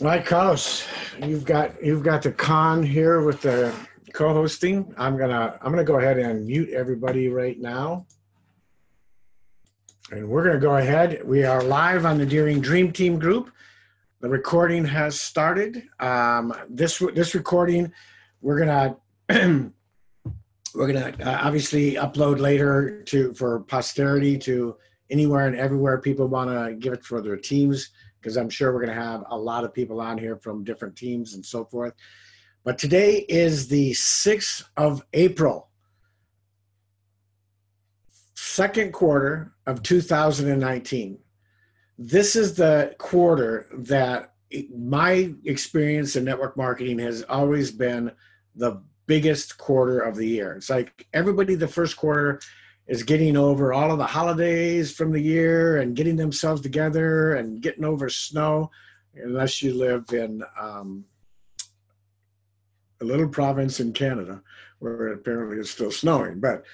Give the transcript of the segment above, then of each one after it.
All right, Carlos, you've got the con here with the co-hosting. I'm gonna go ahead and mute everybody right now, and we're gonna go ahead. We are live on the Deering Dream Team group. The recording has started. This recording, we're gonna obviously upload later for posterity to anywhere and everywhere people want to give it for their teams, because I'm sure we're going to have a lot of people on here from different teams and so forth. But today is the 6th of April, second quarter of 2019. This is the quarter that my experience in network marketing has always been the biggest quarter of the year. It's like everybody, the first quarter is getting over all of the holidays from the year and getting themselves together and getting over snow, unless you live in a little province in Canada where apparently it's still snowing. But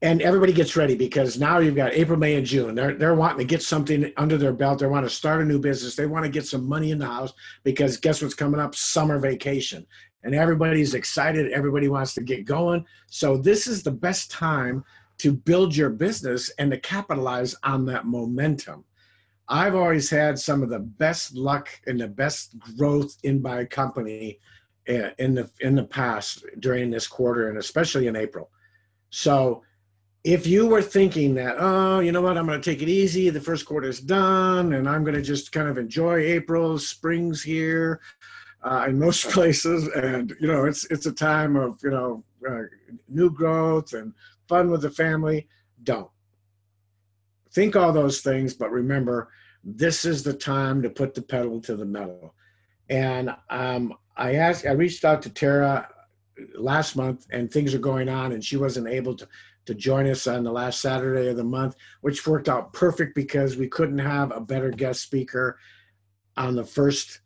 and everybody gets ready, because now you've got April, May, and June. They're wanting to get something under their belt. They want to start a new business. They want to get some money in the house, because guess what's coming up? Summer vacation. And everybody's excited. Everybody wants to get going. So this is the best time to build your business and to capitalize on that momentum. I've always had some of the best luck and the best growth in my company in the past during this quarter, and especially in April. So if you were thinking that, oh, you know what, I'm going to take it easy, the first quarter is done, and I'm going to just kind of enjoy April, spring's here in most places, and, you know, it's a time of, you know, new growth and fun with the family, don't. Think all those things, but remember, this is the time to put the pedal to the metal. And I reached out to Tara last month, and things are going on, and she wasn't able to join us on the last Saturday of the month, which worked out perfect because we couldn't have a better guest speaker on the first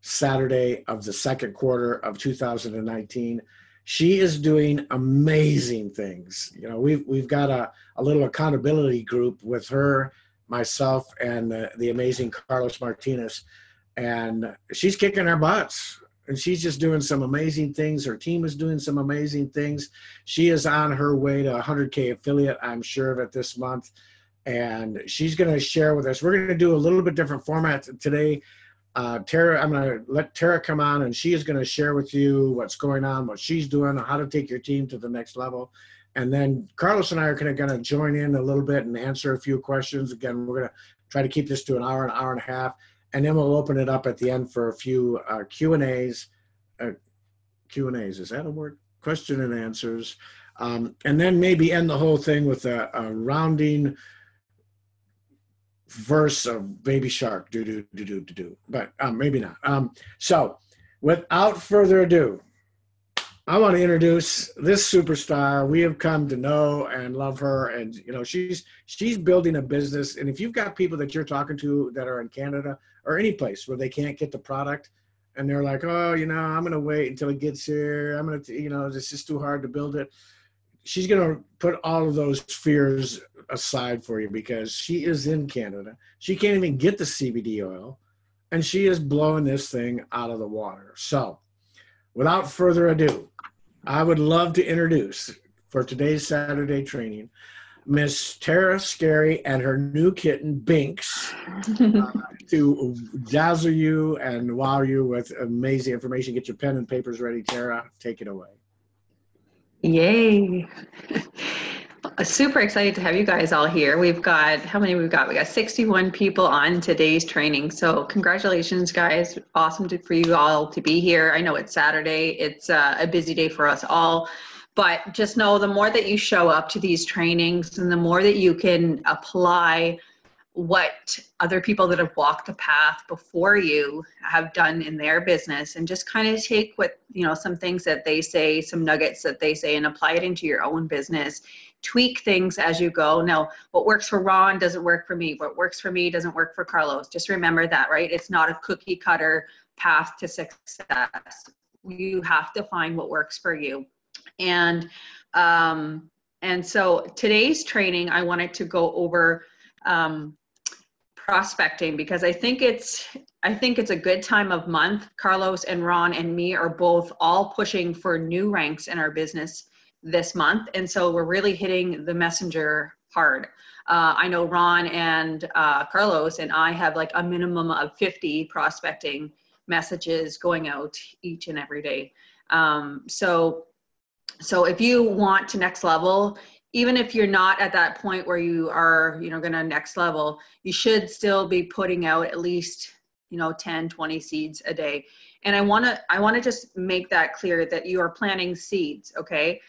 Saturday of the second quarter of 2019. She is doing amazing things. You know, we've got a little accountability group with her, myself, and the amazing Carlos Martinez, and she's kicking our butts. And she's just doing some amazing things. Her team is doing some amazing things. She is on her way to 100K affiliate, I'm sure of it, this month. And she's going to share with us. We're going to do a little bit different format today. Tara, I'm going to let Tara come on, and she is going to share with you what's going on, what she's doing, how to take your team to the next level. And then Carlos and I are going to join in a little bit and answer a few questions. Again, we're going to try to keep this to an hour and a half. And then we'll open it up at the end for a few Q&As. Q&As, is that a word? Question and answers. And then maybe end the whole thing with a rounding verse of Baby Shark, do. But maybe not. So without further ado, I want to introduce this superstar. We have come to know and love her, and you know, she's building a business. And if you've got people that you're talking to that are in Canada or any place where they can't get the product, and they're like, oh, you know, I'm going to wait until it gets here. I'm going to, you know, it's just too hard to build it. She's going to put all of those fears aside for you, because she is in Canada. She can't even get the CBD oil, and she is blowing this thing out of the water. So without further ado, I would love to introduce, for today's Saturday training, Miss Tara Skerry and her new kitten, Binks, to dazzle you and wow you with amazing information. Get your pen and papers ready, Tara. Take it away. Yay. Super excited to have you guys all here. We've got, how many we've got? We got 61 people on today's training. So congratulations, guys. Awesome for you all to be here. I know it's Saturday. It's a busy day for us all. But just know, the more that you show up to these trainings and the more that you can apply what other people that have walked the path before you have done in their business, and just kind of take what, you know, some things that they say, some nuggets that they say, and apply it into your own business. Tweak things as you go. Now, what works for Ron doesn't work for me. What works for me doesn't work for Carlos. Just remember that, right? It's not a cookie cutter path to success. You have to find what works for you. And so today's training, I wanted to go over prospecting, because I think it's a good time of month. Carlos and Ron and me are both all pushing for new ranks in our business this month. And so we're really hitting the messenger hard. I know Ron and Carlos and I have like a minimum of 50 prospecting messages going out each and every day. So if you want to next level, even if you're not at that point where you are, going to next level, you should still be putting out at least, 10, 20 seeds a day. And I want to just make that clear that you are planting seeds. Okay.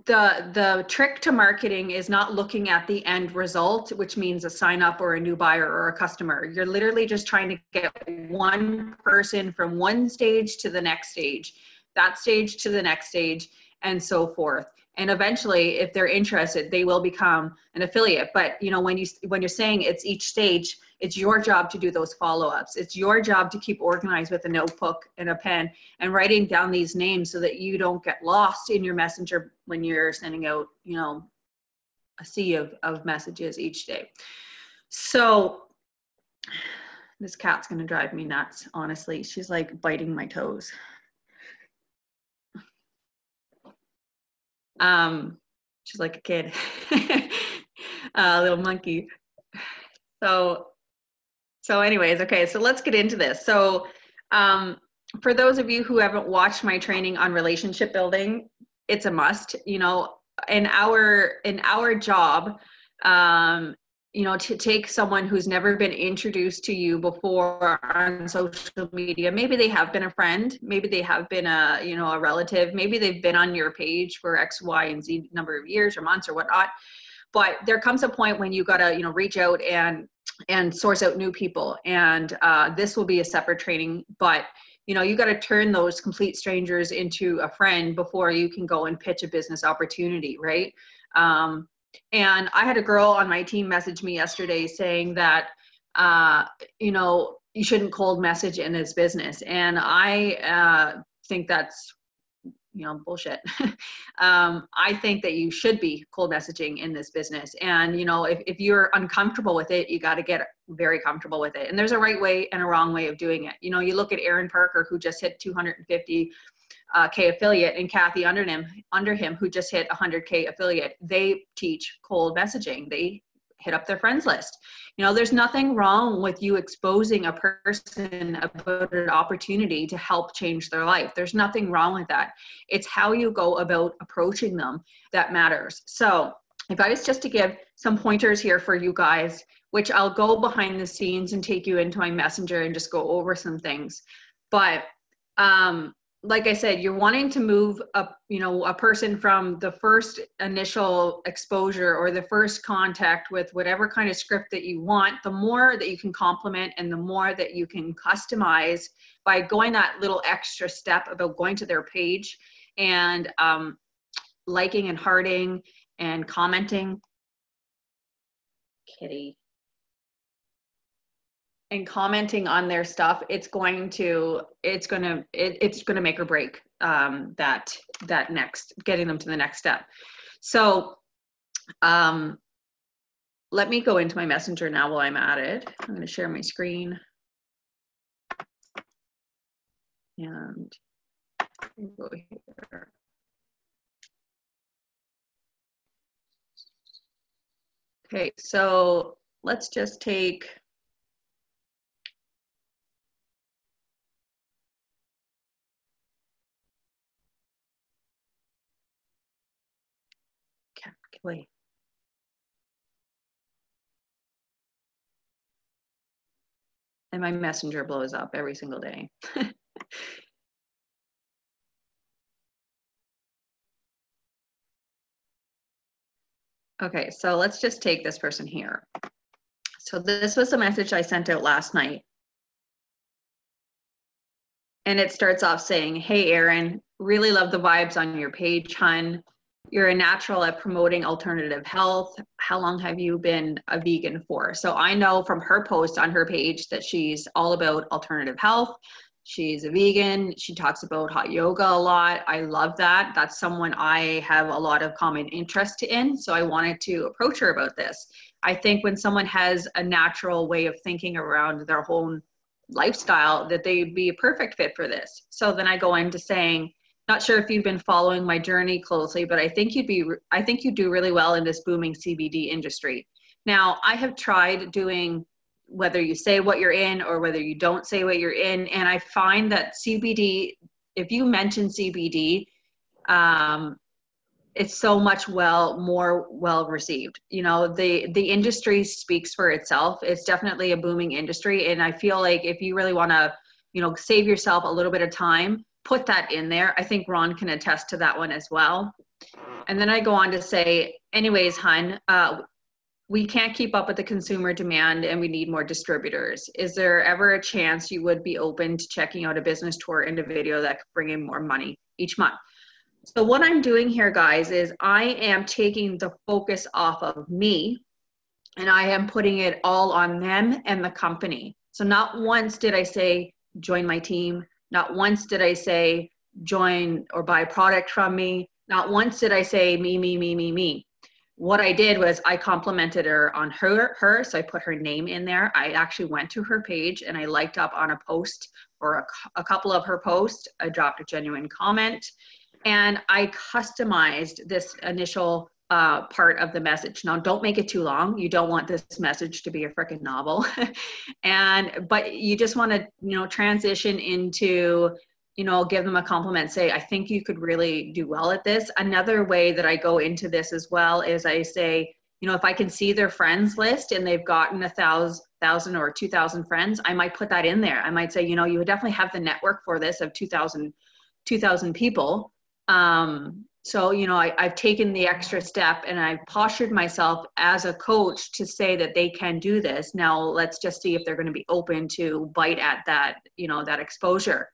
The trick to marketing is not looking at the end result, which means a sign up or a new buyer or a customer. You're literally just trying to get one person from one stage to the next stage, that stage to the next stage, and so forth. And eventually, if they're interested, they will become an affiliate. But when you're saying it's each stage, it's your job to do those follow-ups. It's your job to keep organized with a notebook and a pen and writing down these names so that you don't get lost in your messenger when you're sending out, a sea of messages each day. So this cat's going to drive me nuts, honestly. She's like biting my toes. She's like a kid, a little monkey. So anyways, okay, so let's get into this. So for those of you who haven't watched my training on relationship building, it's a must. In our job, to take someone who's never been introduced to you before on social media, maybe they have been a friend, maybe they have been a relative, maybe they've been on your page for X, Y, and Z number of years or months or whatnot. But there comes a point when you got to, reach out and source out new people. And this will be a separate training, but you got to turn those complete strangers into a friend before you can go and pitch a business opportunity, right? And I had a girl on my team message me yesterday saying that, you shouldn't cold message in this business. And I think that's, bullshit. I think that you should be cold messaging in this business. And, if you're uncomfortable with it, you got to get very comfortable with it. And there's a right way and a wrong way of doing it. You look at Aaron Parker, who just hit 250 K affiliate, and Kathy under him who just hit 100K affiliate. They teach cold messaging. They hit up their friends list. There's nothing wrong with you exposing a person about an opportunity to help change their life. There's nothing wrong with that. It's how you go about approaching them that matters. So if I was just to give some pointers here for you guys, which I'll go behind the scenes and take you into my messenger and just go over some things. But like I said, you're wanting to move a person from the first initial exposure or the first contact with whatever kind of script that you want, the more that you can complement and the more that you can customize by going that little extra step about going to their page and liking and hearting and commenting. Kitty. And commenting on their stuff, it's going to make or break that next, getting them to the next step. So let me go into my messenger now while I'm at it. I'm going to share my screen. And go here. Okay, so let's just take wait. And my messenger blows up every single day. Okay, so let's just take this person here. So this was a message I sent out last night. And it starts off saying, "Hey, Aaron, really love the vibes on your page, hun. You're a natural at promoting alternative health. How long have you been a vegan for?" So I know from her post on her page that she's all about alternative health. She's a vegan. She talks about hot yoga a lot. I love that. That's someone I have a lot of common interest in. So I wanted to approach her about this. I think when someone has a natural way of thinking around their whole lifestyle, that they'd be a perfect fit for this. So then I go into saying, not sure if you've been following my journey closely, but I think you'd do really well in this booming CBD industry. Now, I have tried doing, whether you say what you're in or whether you don't say what you're in. And I find that CBD, if you mention CBD, it's so much more well received. You know, the industry speaks for itself. It's definitely a booming industry. And I feel like if you really want to, you know, save yourself a little bit of time, put that in there. I think Ron can attest to that one as well. And then I go on to say, anyways, hun, we can't keep up with the consumer demand and we need more distributors. Is there ever a chance you would be open to checking out a business tour and a video that could bring in more money each month? So what I'm doing here, guys, is I am taking the focus off of me and I am putting it all on them and the company. So not once did I say, join my team. Not once did I say, join or buy product from me. Not once did I say, me. What I did was I complimented her on her. So I put her name in there. I actually went to her page and I liked up on a post or a couple of her posts. I dropped a genuine comment and I customized this initial part of the message. Now, don't make it too long. You don't want this message to be a freaking novel. But you just want to, you know, transition into, you know, give them a compliment, say, I think you could really do well at this. Another way that I go into this as well is I say, you know, if I can see their friends list and they've gotten 1,000 or 2,000 friends, I might put that in there. I might say, you know, you would definitely have the network for this of 2,000 people. So, you know, I've taken the extra step and I've postured myself as a coach to say that they can do this. Now, let's just see if they're going to be open to bite at that, you know, that exposure.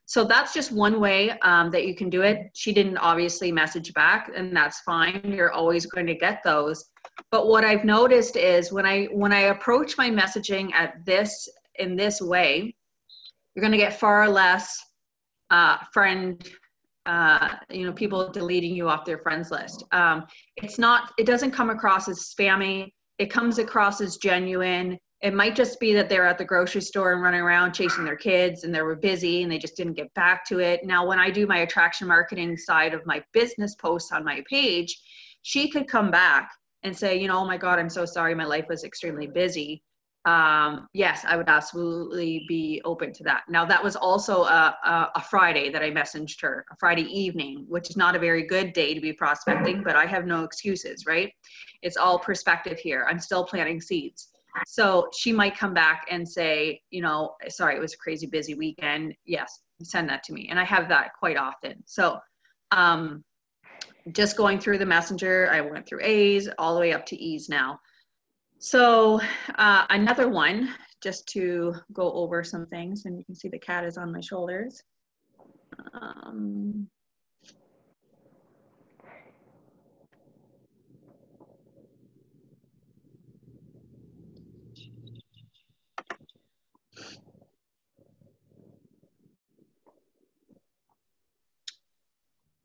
So that's just one way that you can do it. She didn't obviously message back, and that's fine. You're always going to get those. But what I've noticed is when I approach my messaging in this way, you're going to get far less people deleting you off their friends list. It doesn't come across as spammy. It comes across as genuine. It might just be that they're at the grocery store and running around chasing their kids and they were busy and they just didn't get back to it. Now, when I do my attraction marketing side of my business posts on my page, she could come back and say, you know, oh my God, I'm so sorry. My life was extremely busy. Yes, I would absolutely be open to that. Now, that was also a Friday that I messaged her, a Friday evening, which is not a very good day to be prospecting, but I have no excuses, right? It's all perspective here. I'm still planting seeds. So she might come back and say, you know, sorry, it was a crazy busy weekend. Yes, send that to me. And I have that quite often. So just going through the messenger, I went through A's all the way up to E's now. So another one, just to go over some things, and you can see the cat is on my shoulders.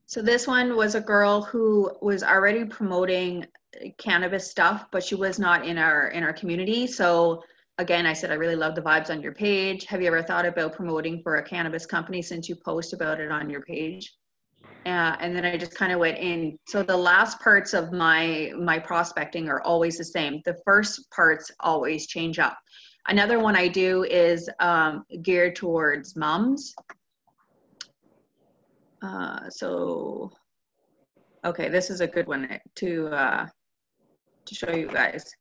So this one was a girl who was already promoting cannabis stuff, but she was not in our community. So again, I said, I really love the vibes on your page. Have you ever thought about promoting for a cannabis company since you post about it on your page? And then I just kind of went in. So the last parts of my prospecting are always the same. The first parts always change up. Another one I do is geared towards moms. Okay, this is a good one to show you guys.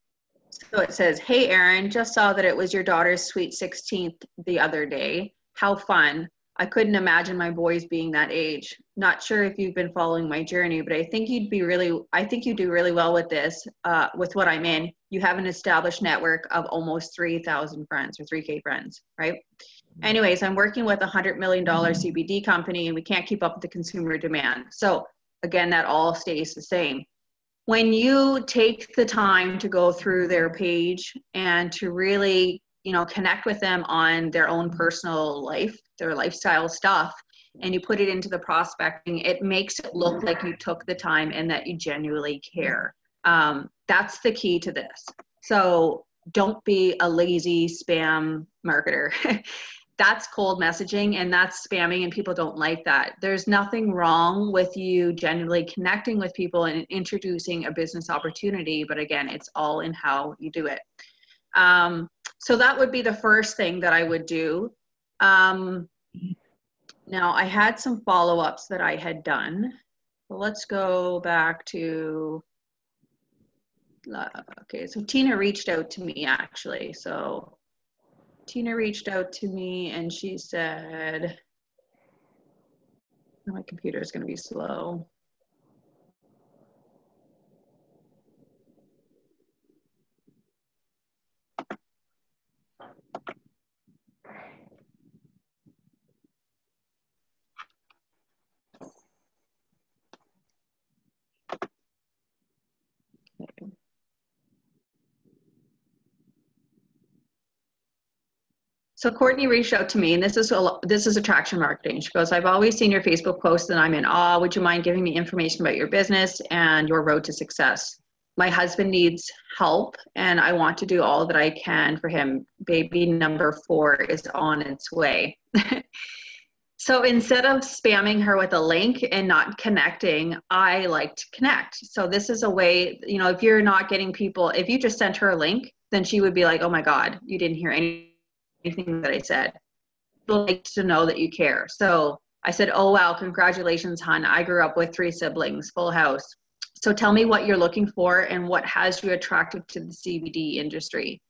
So it says, hey, Erin, just saw that it was your daughter's sweet 16th the other day. How fun. I couldn't imagine my boys being that age. Not sure if you've been following my journey, but I think you do really well with this, with what I'm in. You have an established network of almost 3,000 friends or 3K friends, right? Anyways, I'm working with a $100 million CBD company and we can't keep up with the consumer demand. So again, that all stays the same. When you take the time to go through their page and to really, you know, connect with them on their own personal life, their lifestyle stuff, and you put it into the prospecting, it makes it look like you took the time and that you genuinely care. That's the key to this. So don't be a lazy spam marketer. That's cold messaging and that's spamming, and people don't like that. There's nothing wrong with you genuinely connecting with people and introducing a business opportunity, but again, it's all in how you do it. So that would be the first thing that I would do. Now I had some follow-ups that I had done. So let's go back to, okay, so Tina reached out to me actually. So Tina reached out to me and she said, my computer is going to be slow. Okay. So Courtney reached out to me, and this is attraction marketing. She goes, I've always seen your Facebook posts and I'm in awe. Would you mind giving me information about your business and your road to success? My husband needs help and I want to do all that I can for him. Baby number 4 is on its way. So instead of spamming her with a link and not connecting, I like to connect. So this is a way, you know, if you're not getting people, if you just sent her a link, then she would be like, oh my God, you didn't hear anything that I said. People like to know that you care. So I said, oh wow, congratulations, hon. I grew up with 3 siblings, full house. So tell me what you're looking for and what has you attracted to the CBD industry.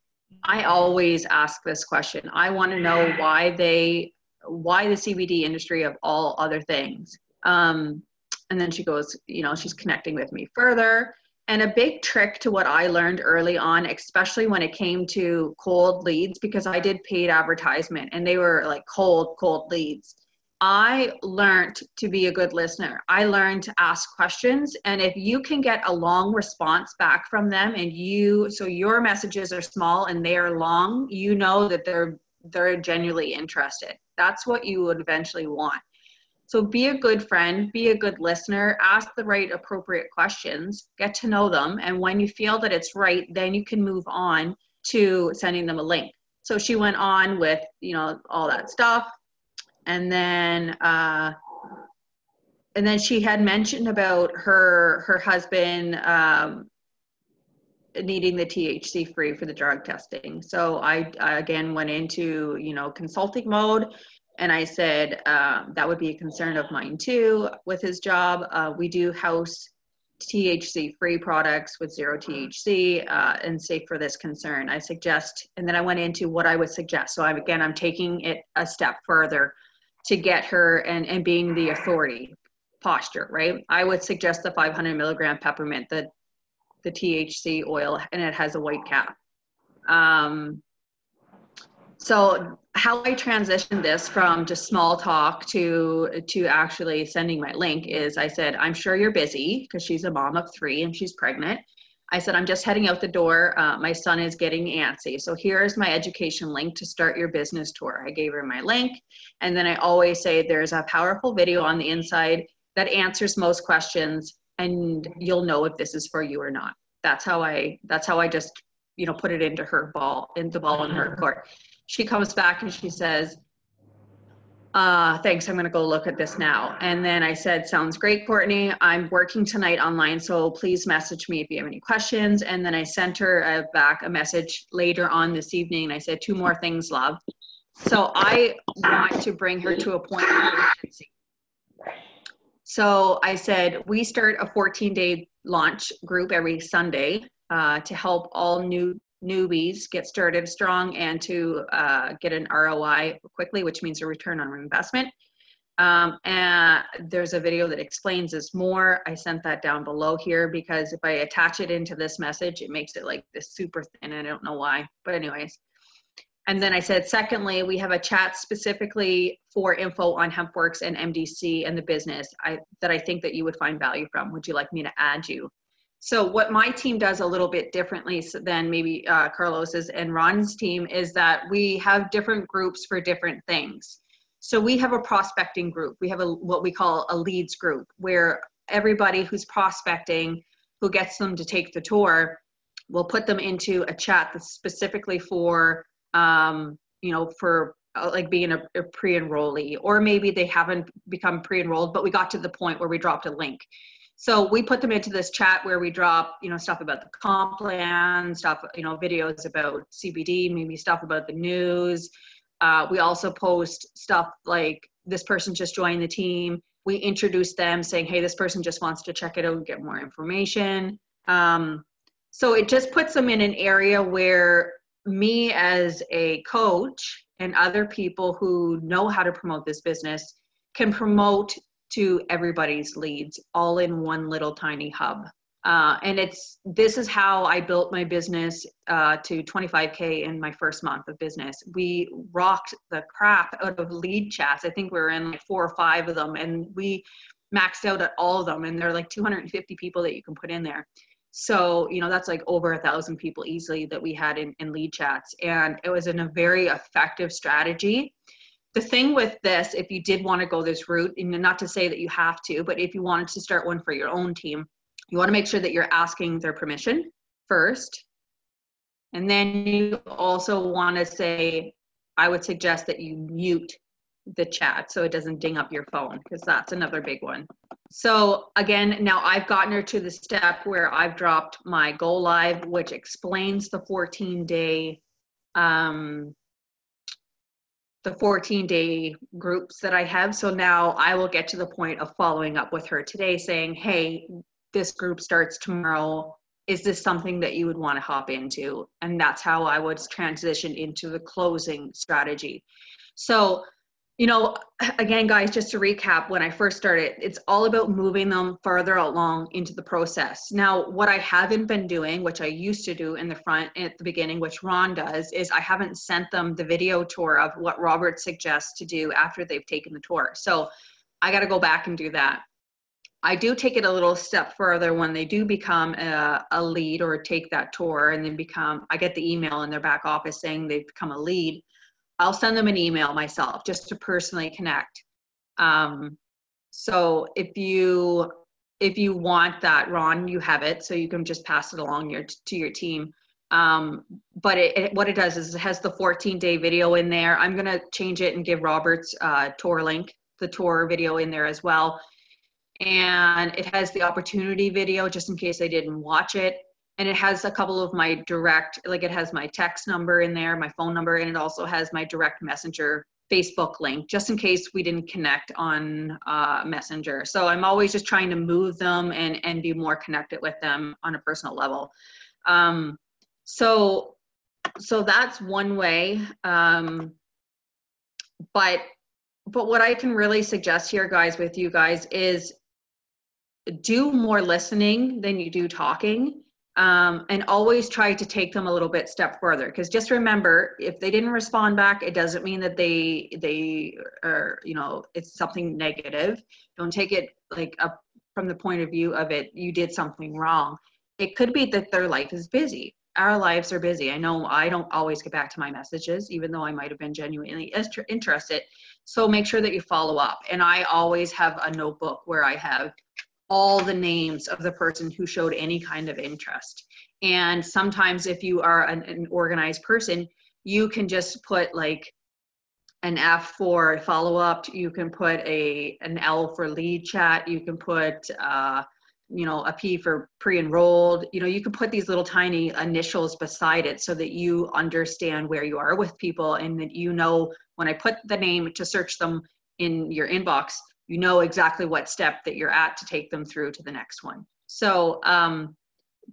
I always ask this question. I want to know why the CBD industry of all other things. And then she goes, you know, she's connecting with me further. And a big trick to what I learned early on, especially when it came to cold leads, because I did paid advertisement and they were like cold leads. I learned to be a good listener. I learned to ask questions. And if you can get a long response back from them and so your messages are small and they are long, you know that they're genuinely interested. That's what you would eventually want. So be a good friend, be a good listener, ask the right appropriate questions, get to know them. And when you feel that it's right, then you can move on to sending them a link. So she went on with, you know, all that stuff. And then she had mentioned about her husband needing the THC free for the drug testing. So I again went into, you know, consulting mode. And I said, that would be a concern of mine too with his job. We do house THC-free products with 0 THC and safe for this concern. I suggest, and then I went into what I would suggest. So I'm taking it a step further to get her and being the authority posture, right? I would suggest the 500 milligram peppermint, the THC oil, and it has a white cap. So how I transitioned this from just small talk to actually sending my link is I said, I'm sure you're busy because she's a mom of 3 and she's pregnant. I said, I'm just heading out the door. My son is getting antsy. So here's my education link to start your business tour. I gave her my link. And then I always say there's a powerful video on the inside that answers most questions and you'll know if this is for you or not. That's how I just, you know, put it into her ball in her court. She comes back and she says, thanks, I'm going to go look at this now. And then I said, sounds great, Courtney. I'm working tonight online, so please message me if you have any questions. And then I sent her back a message later on this evening. And I said, 2 more things, love. So I want to bring her to a point of urgency. So I said, we start a 14-day launch group every Sunday to help all newbies get started strong and to get an ROI quickly, which means a return on investment. And there's a video that explains this more. I sent that down below here because if I attach it into this message, it makes it like this super thin. I don't know why, but anyways. And then I said, secondly, we have a chat specifically for info on HempWorks and MDC and the business that I think that you would find value from. Would you like me to add you? So what my team does a little bit differently than maybe Carlos's and Ron's team is that we have different groups for different things. So we have a prospecting group. We have what we call a leads group, where everybody who's prospecting, who gets them to take the tour, we'll put them into a chat that's specifically for, for like being a pre-enrollee, or maybe they haven't become pre-enrolled, but we got to the point where we dropped a link. So we put them into this chat where we drop, stuff about the comp plan, stuff, videos about CBD, maybe stuff about the news. We also post stuff like, this person just joined the team. We introduce them saying, hey, this person just wants to check it out and get more information. So it just puts them in an area where me as a coach and other people who know how to promote this business can promote to everybody's leads, all in one little tiny hub. And this is how I built my business to 25K in my first month of business. We rocked the crap out of lead chats. I think we were in like 4 or 5 of them, and we maxed out at all of them. And there are like 250 people that you can put in there. So, that's like over 1,000 people easily that we had in lead chats. And it was a very effective strategy. The thing with this, if you did want to go this route, and not to say that you have to, but if you wanted to start one for your own team, you want to make sure that you're asking their permission first. And then you also want to say, I would suggest that you mute the chat so it doesn't ding up your phone, because that's another big one. So again, now I've gotten her to the step where I've dropped my go live, which explains the 14-day groups that I have. So now I will get to the point of following up with her today saying, hey, this group starts tomorrow. Is this something that you would want to hop into? And that's how I would transition into the closing strategy. So, again, guys, just to recap, when I first started, it's all about moving them further along into the process. Now, what I haven't been doing, which I used to do in the front at the beginning, which Ron does, is I haven't sent them the video tour of what Robert suggests to do after they've taken the tour. So I got to go back and do that. I do take it a little step further when they do become a lead or take that tour, and then I get the email in their back office saying they've become a lead. I'll send them an email myself just to personally connect. So if you want that, Ron, you have it, so you can just pass it along to your team. But what it does is it has the 14-day video in there. I'm going to change it and give Robert's tour link, the tour video in there as well. And it has the opportunity video just in case I didn't watch it. And it has a couple of my direct, like it has my text number in there, my phone number, and it also has my direct messenger Facebook link, just in case we didn't connect on Messenger. So I'm always just trying to move them and be more connected with them on a personal level. So that's one way. But what I can really suggest here, guys, with you guys is do more listening than you do talking. And always try to take them a little bit step further, because just remember, if they didn't respond back, it doesn't mean that they are, it's something negative. Don't take it like up from the point of view of it, you did something wrong. It could be that their life is busy. Our lives are busy. I know I don't always get back to my messages, even though I might have been genuinely interested. So make sure that you follow up. And I always have a notebook where I have all the names of the person who showed any kind of interest. And sometimes if you are an organized person, you can just put like an F for follow up. You can put an L for lead chat. You can put, a P for pre-enrolled. You can put these little tiny initials beside it so that you understand where you are with people, and that when I put the name to search them in your inbox, you know exactly what step that you're at to take them through to the next one. So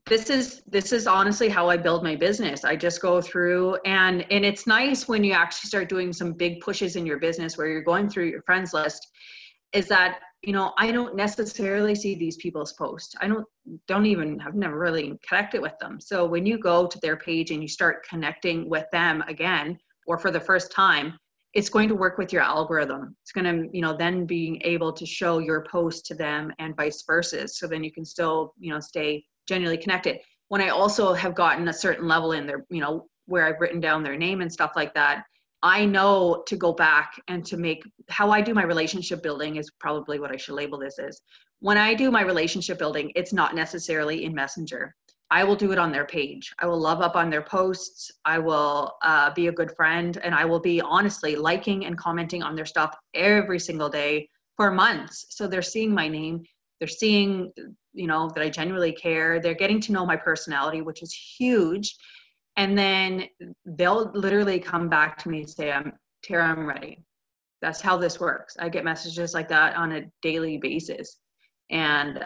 this is honestly how I build my business. I just go through, and it's nice when you actually start doing some big pushes in your business where you're going through your friends list, is that, I don't necessarily see these people's posts. I've never really connected with them. So when you go to their page and you start connecting with them again, or for the first time, it's going to work with your algorithm. It's going to, then being able to show your post to them and vice versa. So then you can still, stay genuinely connected. When I also have gotten a certain level in there, where I've written down their name and stuff like that, I know to go back and to make, how I do my relationship building is probably what I should label this as. When I do my relationship building, it's not necessarily in Messenger. I will do it on their page. I will love up on their posts. I will be a good friend, and I will be honestly liking and commenting on their stuff every single day for months. So they're seeing my name. They're seeing, you know, that I genuinely care. They're getting to know my personality, which is huge. And then they'll literally come back to me and say, Tara, I'm ready. That's how this works. I get messages like that on a daily basis. And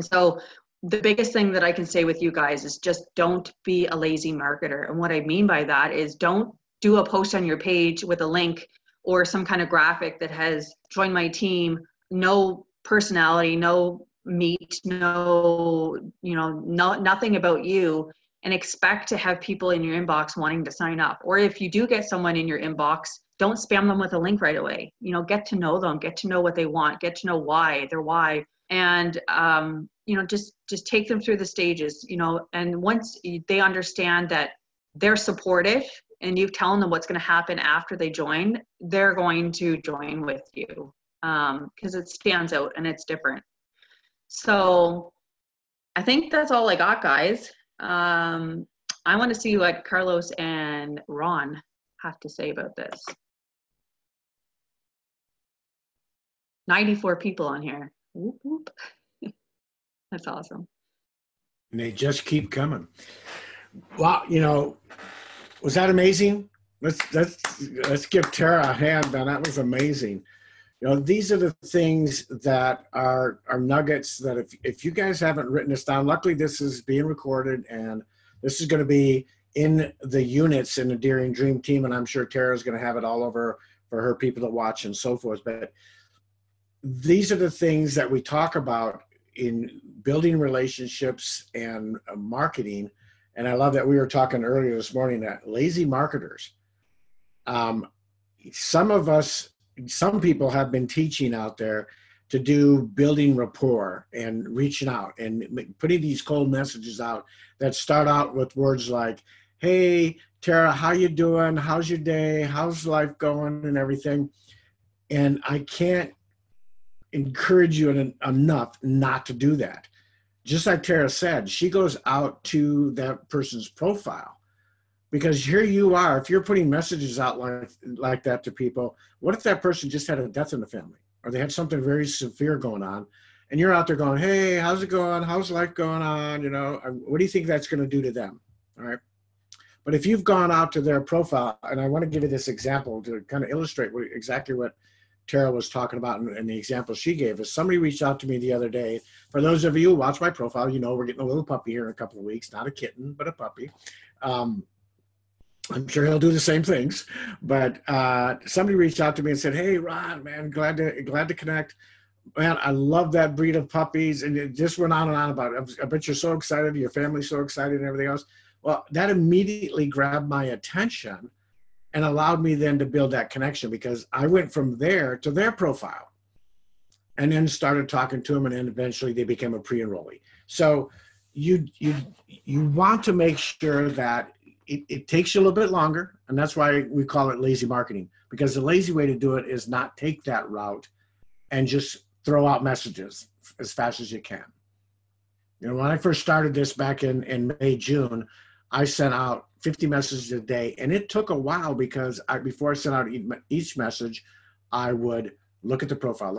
so the biggest thing that I can say with you guys is just don't be a lazy marketer. And what I mean by that is don't do a post on your page with a link or some kind of graphic that has join my team, no personality, no meat, no, you know, nothing about you, and expect to have people in your inbox wanting to sign up. Or if you do get someone in your inbox, don't spam them with a link right away. You know, get to know them, get to know what they want, get to know why, their why. And, you know, just take them through the stages, you know, and once they understand that they're supportive and you've telling them what's going to happen after they join, they're going to join with you because it stands out and it's different. So I think that's all I got, guys. I want to see what Carlos and Ron have to say about this. 94 people on here. Whoop, whoop. That's awesome. And they just keep coming. Wow, you know, was that amazing? Let's give Tara a hand, man. That was amazing. You know, these are the things that are nuggets that if you guys haven't written this down, luckily this is being recorded and this is going to be in the units in the Daring Dream team, and I'm sure Tara's going to have it all over for her people to watch and so forth. But these are the things that we talk about in building relationships and marketing. And I love that we were talking earlier this morning that lazy marketers, some people have been teaching out there to do building rapport and reaching out and putting these cold messages out that start out with words like, hey, Tara, how you doing? How's your day? How's life going and everything? And I can't encourage you enough not to do that. Just like Tara said, she goes out to that person's profile because here you are. If you're putting messages out like that to people, what if that person just had a death in the family or they had something very severe going on and you're out there going, hey, how's it going? How's life going on? You know, what do you think that's going to do to them? All right. But if you've gone out to their profile, and I want to give you this example to kind of illustrate exactly what Tara was talking about and the example she gave us. Somebody reached out to me the other day. For those of you who watch my profile, you know we're getting a little puppy here in a couple of weeks. Not a kitten, but a puppy. I'm sure he'll do the same things. But somebody reached out to me and said, hey, Ron, man, glad to connect. Man, I love that breed of puppies. And it just went on and on about it. I bet you're so excited. Your family's so excited and everything else. Well, that immediately grabbed my attention and allowed me then to build that connection because I went from there to their profile and then started talking to them, and then eventually they became a pre-enrollee. So you want to make sure that it takes you a little bit longer, and that's why we call it lazy marketing, because the lazy way to do it is not take that route and just throw out messages as fast as you can. You know, when I first started this back in May, June, I sent out 50 messages a day, and it took a while because before I sent out each message, I would look at the profile,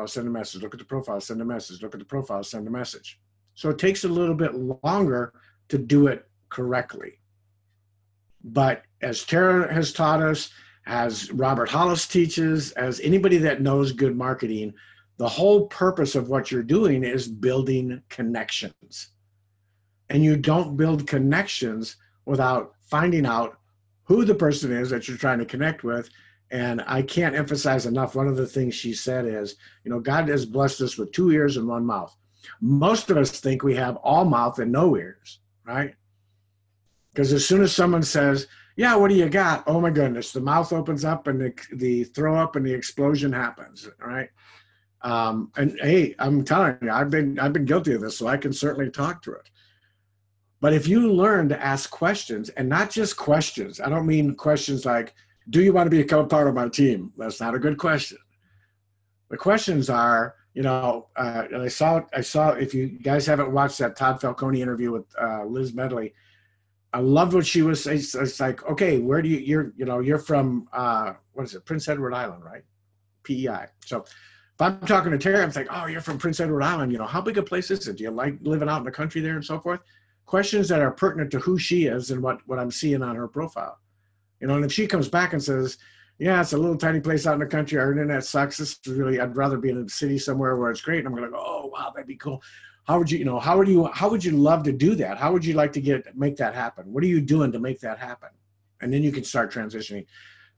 send a message, look at the profile, send a message, look at the profile, send a message. So it takes a little bit longer to do it correctly. But as Tara has taught us, as Robert Hollis teaches, as anybody that knows good marketing, the whole purpose of what you're doing is building connections. And you don't build connections without finding out who the person is that you're trying to connect with. And I can't emphasize enough, one of the things she said is, you know, God has blessed us with 2 ears and 1 mouth. Most of us think we have all mouth and no ears, right? Because as soon as someone says, yeah, what do you got? Oh my goodness, the mouth opens up and the throw up and the explosion happens, right? And hey, I'm telling you, I've been guilty of this, so I can certainly talk to it. But if you learn to ask questions, and not just questions, I don't mean questions like, do you want to become a part of my team? That's not a good question. The questions are, and I saw, if you guys haven't watched that Todd Falcone interview with Liz Medley, I loved what she was saying. It's like, okay, where do you're from, what is it? Prince Edward Island, right? PEI. So if I'm talking to Tara, I'm like, oh, you're from Prince Edward Island. How big a place is it? Do you like living out in the country there and so forth? Questions that are pertinent to who she is and what I'm seeing on her profile. And if she comes back and says, yeah, it's a little tiny place out in the country, our internet sucks, this is really, I'd rather be in a city somewhere where it's great. And I'm going to go, oh, wow, that'd be cool. How would you, how would you love to do that? How would you like to make that happen? What are you doing to make that happen? And then you can start transitioning,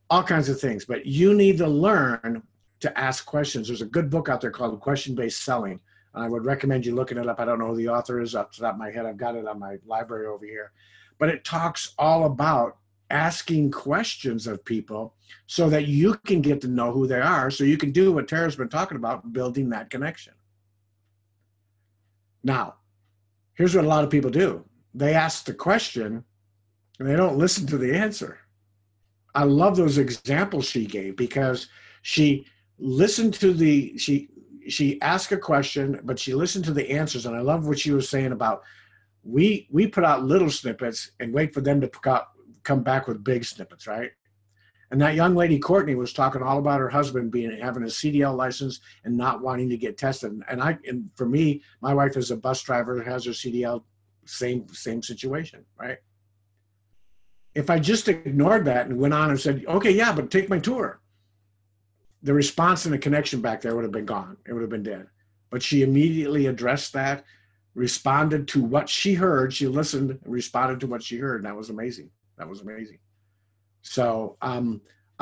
all kinds of things. But you need to learn to ask questions. There's a good book out there called Question-Based Selling. I would recommend you looking it up. I don't know who the author is off the top of my head. I've got it on my library over here. But it talks all about asking questions of people so that you can get to know who they are, so you can do what Tara's been talking about, building that connection. Now, here's what a lot of people do. They ask the question and they don't listen to the answer. I love those examples she gave, because she listened to she asked a question, but she listened to the answers. And I love what she was saying about we put out little snippets and wait for them to come back with big snippets, right? And that young lady, Courtney, was talking all about her husband having a CDL license and not wanting to get tested. And for me, my wife is a bus driver, has her CDL, same situation, right? If I just ignored that and went on and said, okay, yeah, but take my tour, the response and the connection back there would have been gone. It would have been dead. But she immediately addressed that, responded to what she heard. She listened and responded to what she heard. And that was amazing. That was amazing. So I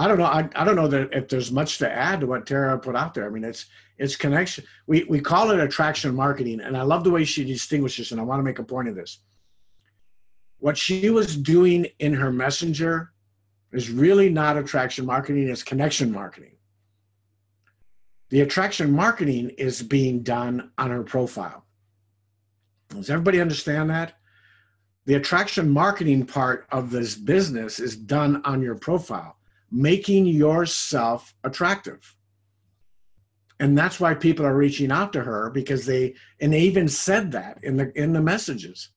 don't know. I don't know that if there's much to add to what Tara put out there. I mean, it's connection. We call it attraction marketing. And I love the way she distinguishes, and I want to make a point of this. What she was doing in her messenger is really not attraction marketing, it's connection marketing. The attraction marketing is being done on her profile. Does everybody understand that? The attraction marketing part of this business is done on your profile, making yourself attractive. And that's why people are reaching out to her, because they even said that in the messages.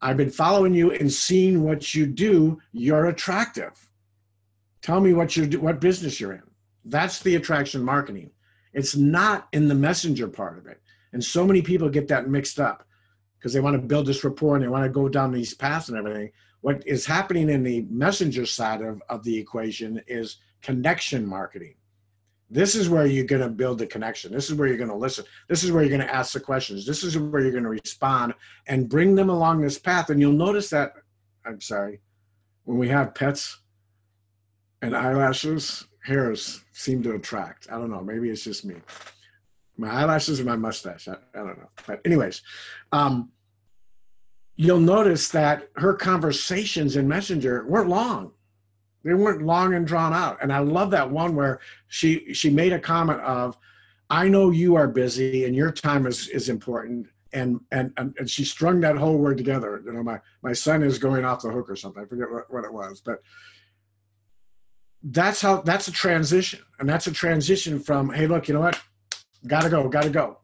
I've been following you and seeing what you do. You're attractive. Tell me what business you're in. That's the attraction marketing. It's not in the messenger part of it. And so many people get that mixed up because they want to build this rapport and they want to go down these paths and everything. What is happening in the messenger side of the equation is connection marketing. This is where you're going to build the connection. This is where you're going to listen. This is where you're going to ask the questions. This is where you're going to respond and bring them along this path. And you'll notice that, I'm sorry, when we have pets and eyelashes, hairs seem to attract. I don't know. Maybe it's just me. My eyelashes or my mustache. I don't know. But anyways, you'll notice that her conversations in Messenger weren't long. They weren't long and drawn out. And I love that one where she made a comment of, I know you are busy and your time is important. And she strung that whole word together. You know, my son is going off the hook or something. I forget what it was, but that's a transition. And that's a transition from, hey, look, you know what? Gotta go.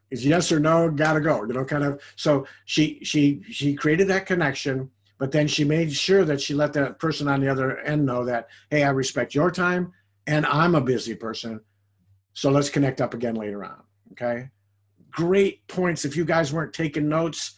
It's yes or no, gotta go. You know, kind of. So she created that connection, but then she made sure that she let that person on the other end know that, hey, I respect your time and I'm a busy person. So let's connect up again later on. Okay. Great points. If you guys weren't taking notes,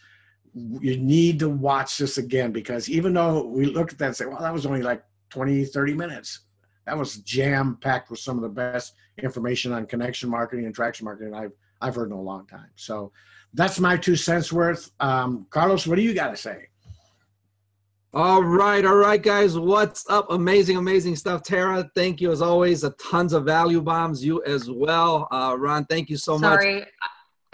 you need to watch this again, because even though we look at that and say, well, that was only like 20, 30 minutes, that was jam packed with some of the best information on connection marketing and traction marketing I've heard in a long time. So that's my 2 cents worth. Carlos, what do you got to say? All right, guys. What's up? Amazing stuff. Tara, thank you as always. Tons of value bombs. You as well. Ron, thank you so much.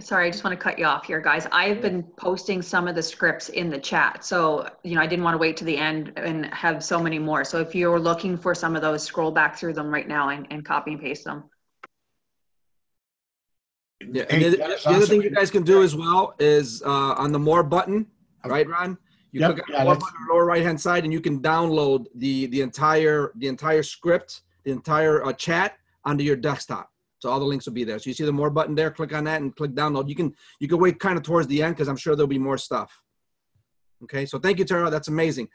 Sorry, I just want to cut you off here, guys. I've been posting some of the scripts in the chat. So, I didn't want to wait to the end and have so many more. So if you're looking for some of those, scroll back through them right now and copy and paste them. Yeah, and the other thing you guys can do as well is on the more button, right, Ron? You Yep. click on the more button on the lower right-hand side, and you can download the entire script, the entire chat onto your desktop. So all the links will be there. So you see the more button there, click on that and click download. You can wait kind of towards the end because I'm sure there'll be more stuff. Okay, so thank you, Tara. That's amazing.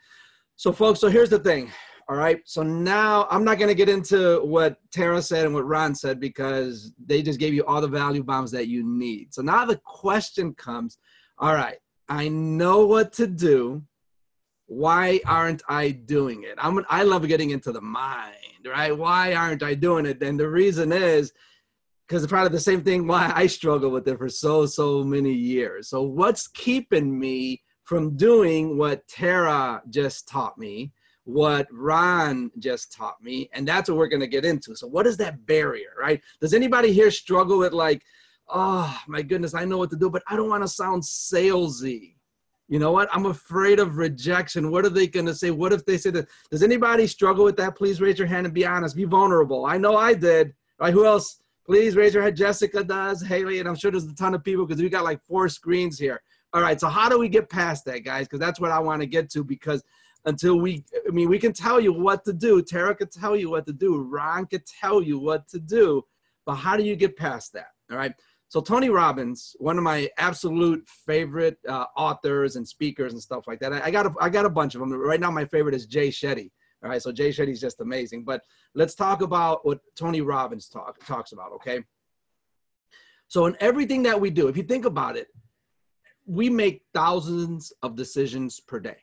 So folks, so here's the thing. All right, so now I'm not going to get into what Tara said and what Ron said because they just gave you all the value bombs that you need. So now the question comes, all right, I know what to do. Why aren't I doing it? I love getting into the mind, right? Why aren't I doing it? And the reason is because it's probably the same thing why I struggle with it for so many years. So what's keeping me from doing what Tara just taught me, what Ron just taught me, and that's what we're going to get into. So what is that barrier, right? Does anybody here struggle with like, oh my goodness, I know what to do, but I don't want to sound salesy. You know what? I'm afraid of rejection. What are they going to say? What if they say that? Does anybody struggle with that? Please raise your hand and be honest. Be vulnerable. I know I did. Right? Who else? Please raise your hand. Jessica does. Haley, and I'm sure there's a ton of people because we got like 4 screens here. All right. So how do we get past that, guys? Because that's what I want to get to because until we can tell you what to do. Tara could tell you what to do. Ron could tell you what to do. But how do you get past that? All right. So Tony Robbins, one of my absolute favorite authors and speakers and stuff like that. I got a bunch of them. Right now, my favorite is Jay Shetty. All right. So Jay Shetty is just amazing. But let's talk about what Tony Robbins talks about. Okay. So in everything that we do, if you think about it, we make thousands of decisions per day.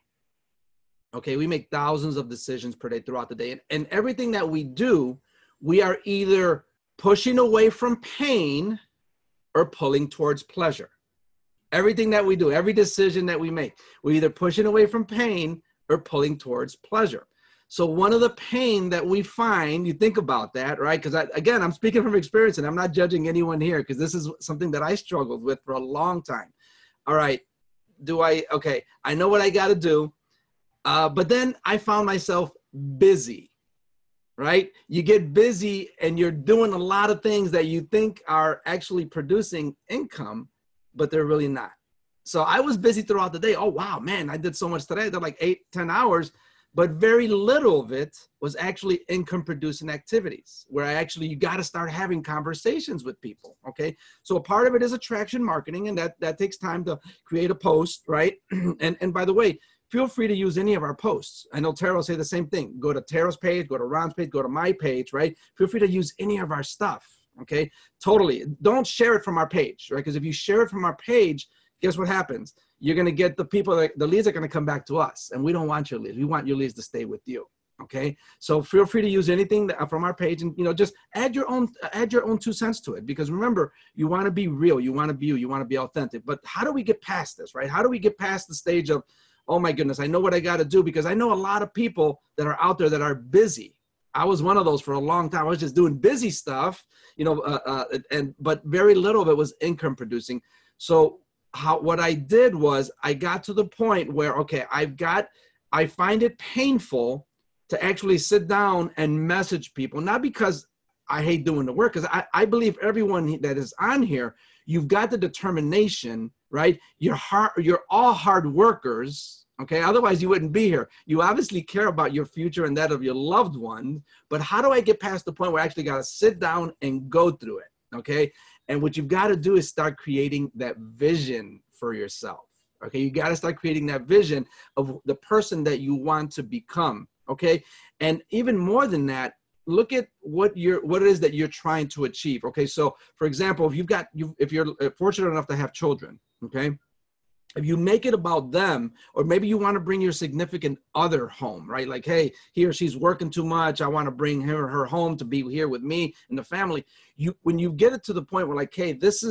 Okay, we make thousands of decisions per day throughout the day. And everything that we do, we are either pushing away from pain or pulling towards pleasure. Everything that we do, every decision that we make, we're either pushing away from pain or pulling towards pleasure. So one of the pain that we find, you think about that, right? Because again, I'm speaking from experience and I'm not judging anyone here because this is something that I struggled with for a long time. All right, okay, I know what I got to do. But then I found myself busy, right? You get busy and you're doing a lot of things that you think are actually producing income, but they're really not. So I was busy throughout the day. Oh, wow, man, I did so much today. I did like 8-10 hours, but very little of it was actually income producing activities where you got to start having conversations with people. Okay. So a part of it is attraction marketing, and that takes time to create a post, right? And by the way, feel free to use any of our posts. I know Tara will say the same thing. Go to Tara's page, go to Ron's page, go to my page, right? Feel free to use any of our stuff, okay? Totally. Don't share it from our page, right? Because if you share it from our page, guess what happens? You're going to get the leads are going to come back to us, and we don't want your leads. We want your leads to stay with you, okay? So feel free to use anything from our page and, just add your own 2 cents to it, because remember, you want to be real. You want to be you. You want to be authentic. But how do we get past this, right? How do we get past the stage of, oh my goodness, I know what I got to do, because I know a lot of people that are out there that are busy. I was one of those for a long time. I was just doing busy stuff, but very little of it was income producing. So what I did was I got to the point where, okay, I find it painful to actually sit down and message people, not because I hate doing the work, because I believe everyone that is on here, you've got the determination, right? You're all hard workers, okay? Otherwise you wouldn't be here. You obviously care about your future and that of your loved one, but how do I get past the point where I actually got to sit down and go through it, okay? And what you've got to do is start creating that vision for yourself, okay? You got to start creating that vision of the person that you want to become, okay? And even more than that, look at what it is that you're trying to achieve. Okay. So for example, if you're fortunate enough to have children, okay, if you make it about them, or maybe you want to bring your significant other home, right? Like, hey, he or she's working too much. I want to bring him or her home to be here with me and the family. When you get it to the point where like, hey, this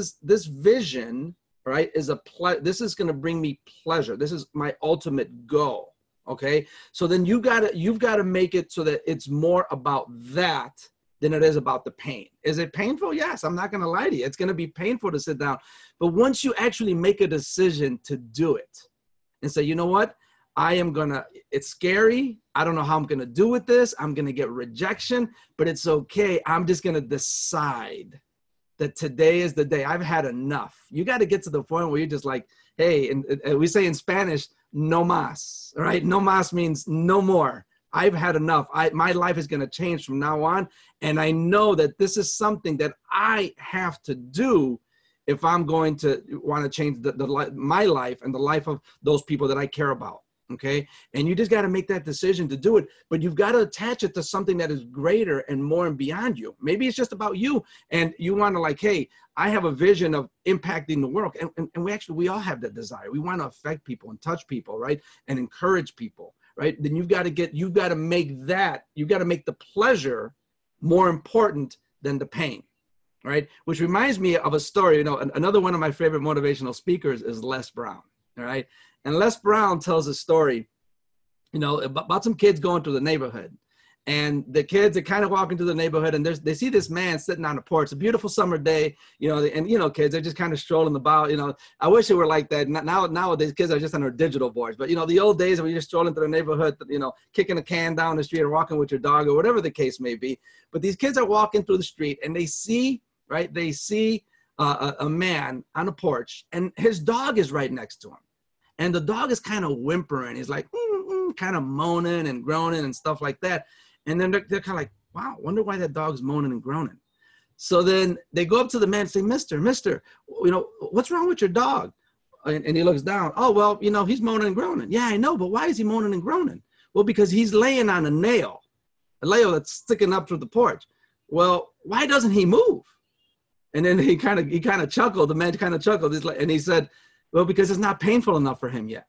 vision, right, this is going to bring me pleasure. This is my ultimate goal. Okay. So then you've got to make it so that it's more about that than it is about the pain. Is it painful? Yes. I'm not going to lie to you. It's going to be painful to sit down. But once you actually make a decision to do it and say, you know what, it's scary. I don't know how I'm going to do with this. I'm going to get rejection, but it's okay. I'm just going to decide that today is the day. I've had enough. You got to get to the point where you're just like, hey, and we say in Spanish, no más, right? No más means no more. I've had enough. My life is going to change from now on. And I know that this is something that I have to do if I'm going to want to change my life and the life of those people that I care about. Okay. And you just got to make that decision to do it, but you've got to attach it to something that is greater and more and beyond you. Maybe it's just about you and you want to like, hey, I have a vision of impacting the world. And we all have that desire. We want to affect people and touch people, right? And encourage people, right? Then you've got to make the pleasure more important than the pain, right? Which reminds me of a story. You know, another one of my favorite motivational speakers is Les Brown, all right? And Les Brown tells a story, you know, about some kids going through the neighborhood. And the kids are kind of walking through the neighborhood and they see this man sitting on the porch. It's a beautiful summer day, you know, and, you know, kids, they're just kind of strolling about, you know. I wish it were like that. Nowadays, kids are just on their digital boards. But, you know, the old days when you're just strolling through the neighborhood, you know, kicking a can down the street or walking with your dog or whatever the case may be. But these kids are walking through the street and they see, right, a man on a porch and his dog is right next to him. And the dog is kind of whimpering. He's like, kind of moaning and groaning and stuff like that. And then they're kind of like, wow, wonder why that dog's moaning and groaning. So then they go up to the man and say, Mister, you know, what's wrong with your dog? And he looks down. Oh, well, you know, he's moaning and groaning. Yeah, I know, but why is he moaning and groaning? Well, because he's laying on a nail that's sticking up through the porch. Well, why doesn't he move? And then he kind of chuckled. The man kind of chuckled. And he said, well, because it's not painful enough for him yet.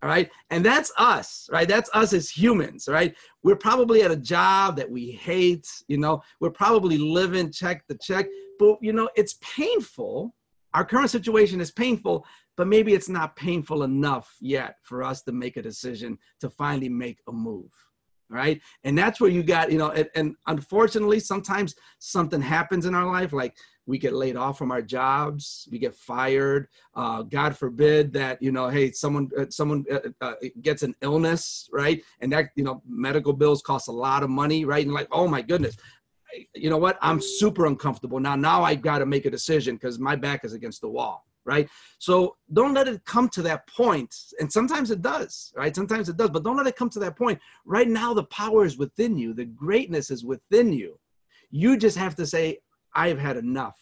All right. And that's us, right? That's us as humans, right? We're probably at a job that we hate, you know, we're probably living check to check, but you know, it's painful. Our current situation is painful, but maybe it's not painful enough yet for us to make a decision to finally make a move. All right. And that's where you got, you know, and unfortunately, sometimes something happens in our life, like we get laid off from our jobs, we get fired. God forbid that, you know, hey, someone gets an illness, right? And that, you know, medical bills cost a lot of money, right? And like, oh my goodness, you know what? I'm super uncomfortable. Now I got to make a decision because my back is against the wall, right? So don't let it come to that point. And sometimes it does, right? Sometimes it does, but don't let it come to that point. Right now, the power is within you. The greatness is within you. You just have to say, I've had enough.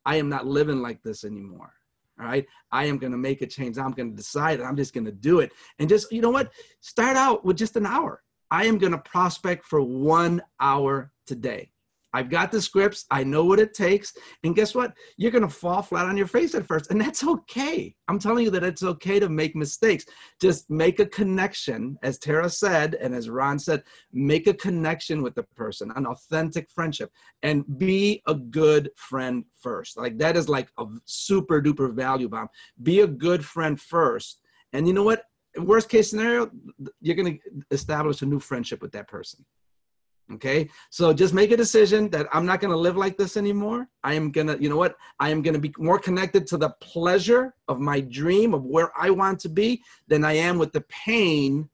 I am not living like this anymore. All right. I am going to make a change. I'm going to decide. I'm just going to do it. And just, you know what? Start out with just an hour. I am going to prospect for 1 hour today. I've got the scripts. I know what it takes. And guess what? You're going to fall flat on your face at first. And that's okay. I'm telling you that it's okay to make mistakes. Just make a connection, as Tara said, and as Ron said, make a connection with the person, an authentic friendship, and be a good friend first. Like that is like a super duper value bomb. Be a good friend first. And you know what? Worst case scenario, you're going to establish a new friendship with that person. Okay. So just make a decision that I'm not going to live like this anymore. I am going to, you know what? I am going to be more connected to the pleasure of my dream of where I want to be than I am with the pain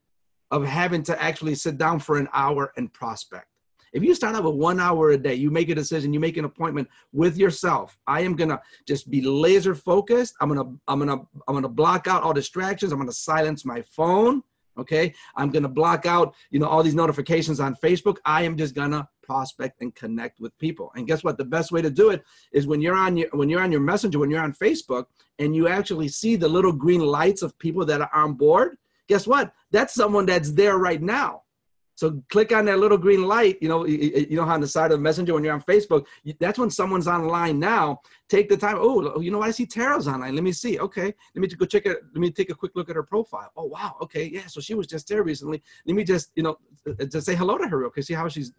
of having to actually sit down for an hour and prospect. If you start out with 1 hour a day, you make a decision, you make an appointment with yourself. I am going to just be laser focused. I'm going to block out all distractions. I'm going to silence my phone. Okay. I'm going to block out, you know, all these notifications on Facebook. I am just going to prospect and connect with people. And guess what? The best way to do it is when you're on your messenger, when you're on Facebook and you actually see the little green lights of people that are on board. Guess what? That's someone that's there right now. So click on that little green light, you know how on the side of the messenger when you're on Facebook, that's when someone's online now. Take the time. Oh, you know what? I see Tara's online. Let me see. Okay. Let me go check it. Let me take a quick look at her profile. Oh, wow. Okay. Yeah. So she was just there recently. Let me just, you know, just say hello to her real quick. See how she's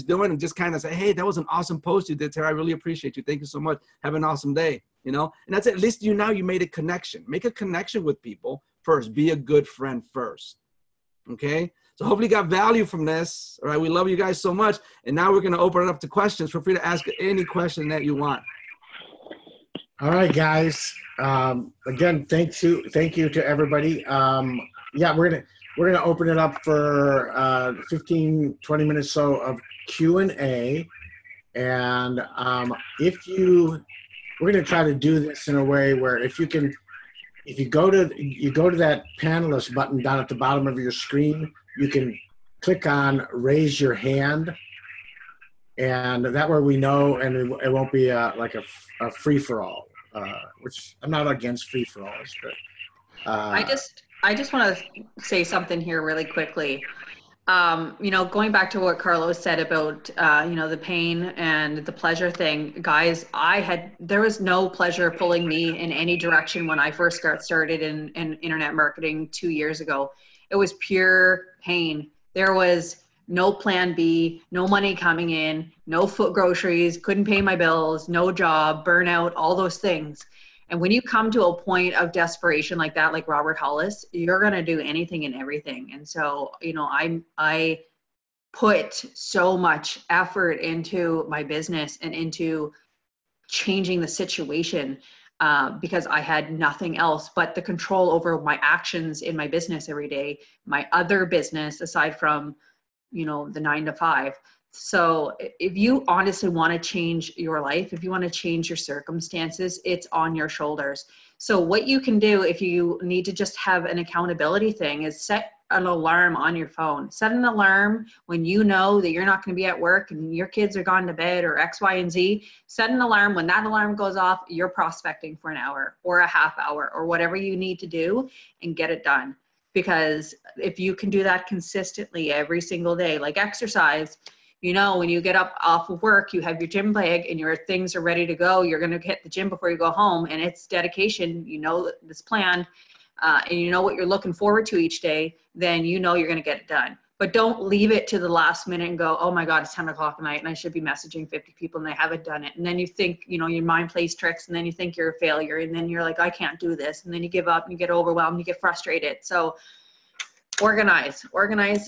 doing and just kind of say, hey, that was an awesome post you did, Tara. I really appreciate you. Thank you so much. Have an awesome day. You know, and that's it. At least you made a connection. Make a connection with people first. Be a good friend first. Okay. So hopefully you got value from this. All right. We love you guys so much. And now we're going to open it up to questions. Feel free to ask any question that you want. All right, guys. Again, thank you to everybody. Yeah, we're gonna open it up for 15, 20 minutes so of Q&A. And we're gonna try to do this in a way where if you can if you go to that panelist button down at the bottom of your screen, you can click on raise your hand, and that way we know, and it won't be like a free for all, which I'm not against free for alls, but I just want to say something here really quickly. Going back to what Carlos said about, the pain and the pleasure thing, guys, there was no pleasure pulling me in any direction when I first got started in internet marketing 2 years ago. It was pure pain. There was no plan B, no money coming in, no food groceries, couldn't pay my bills, no job, burnout, all those things. And when you come to a point of desperation like that, like Robert Hollis, you're going to do anything and everything. And so, I put so much effort into my business and into changing the situation because I had nothing else but the control over my actions in my business every day, my other business aside from, the 9 to 5. So if you honestly want to change your life, if you want to change your circumstances, it's on your shoulders. So what you can do if you need to just have an accountability thing is set an alarm on your phone. Set an alarm when you know that you're not going to be at work and your kids are gone to bed or X, Y, and Z. Set an alarm. When that alarm goes off, you're prospecting for an hour or a half hour or whatever you need to do and get it done. Because if you can do that consistently every single day, like exercise, when you get up off of work, you have your gym bag and your things are ready to go. You're going to hit the gym before you go home, and it's dedication. This plan, and you know what you're looking forward to each day, then you're going to get it done. But don't leave it to the last minute and go, oh my God, it's 10 o'clock at night and I should be messaging 50 people and I haven't done it. And then you think, your mind plays tricks, and then you think you're a failure, and then you're like, I can't do this. And then you give up and you get overwhelmed, you get frustrated. So organize,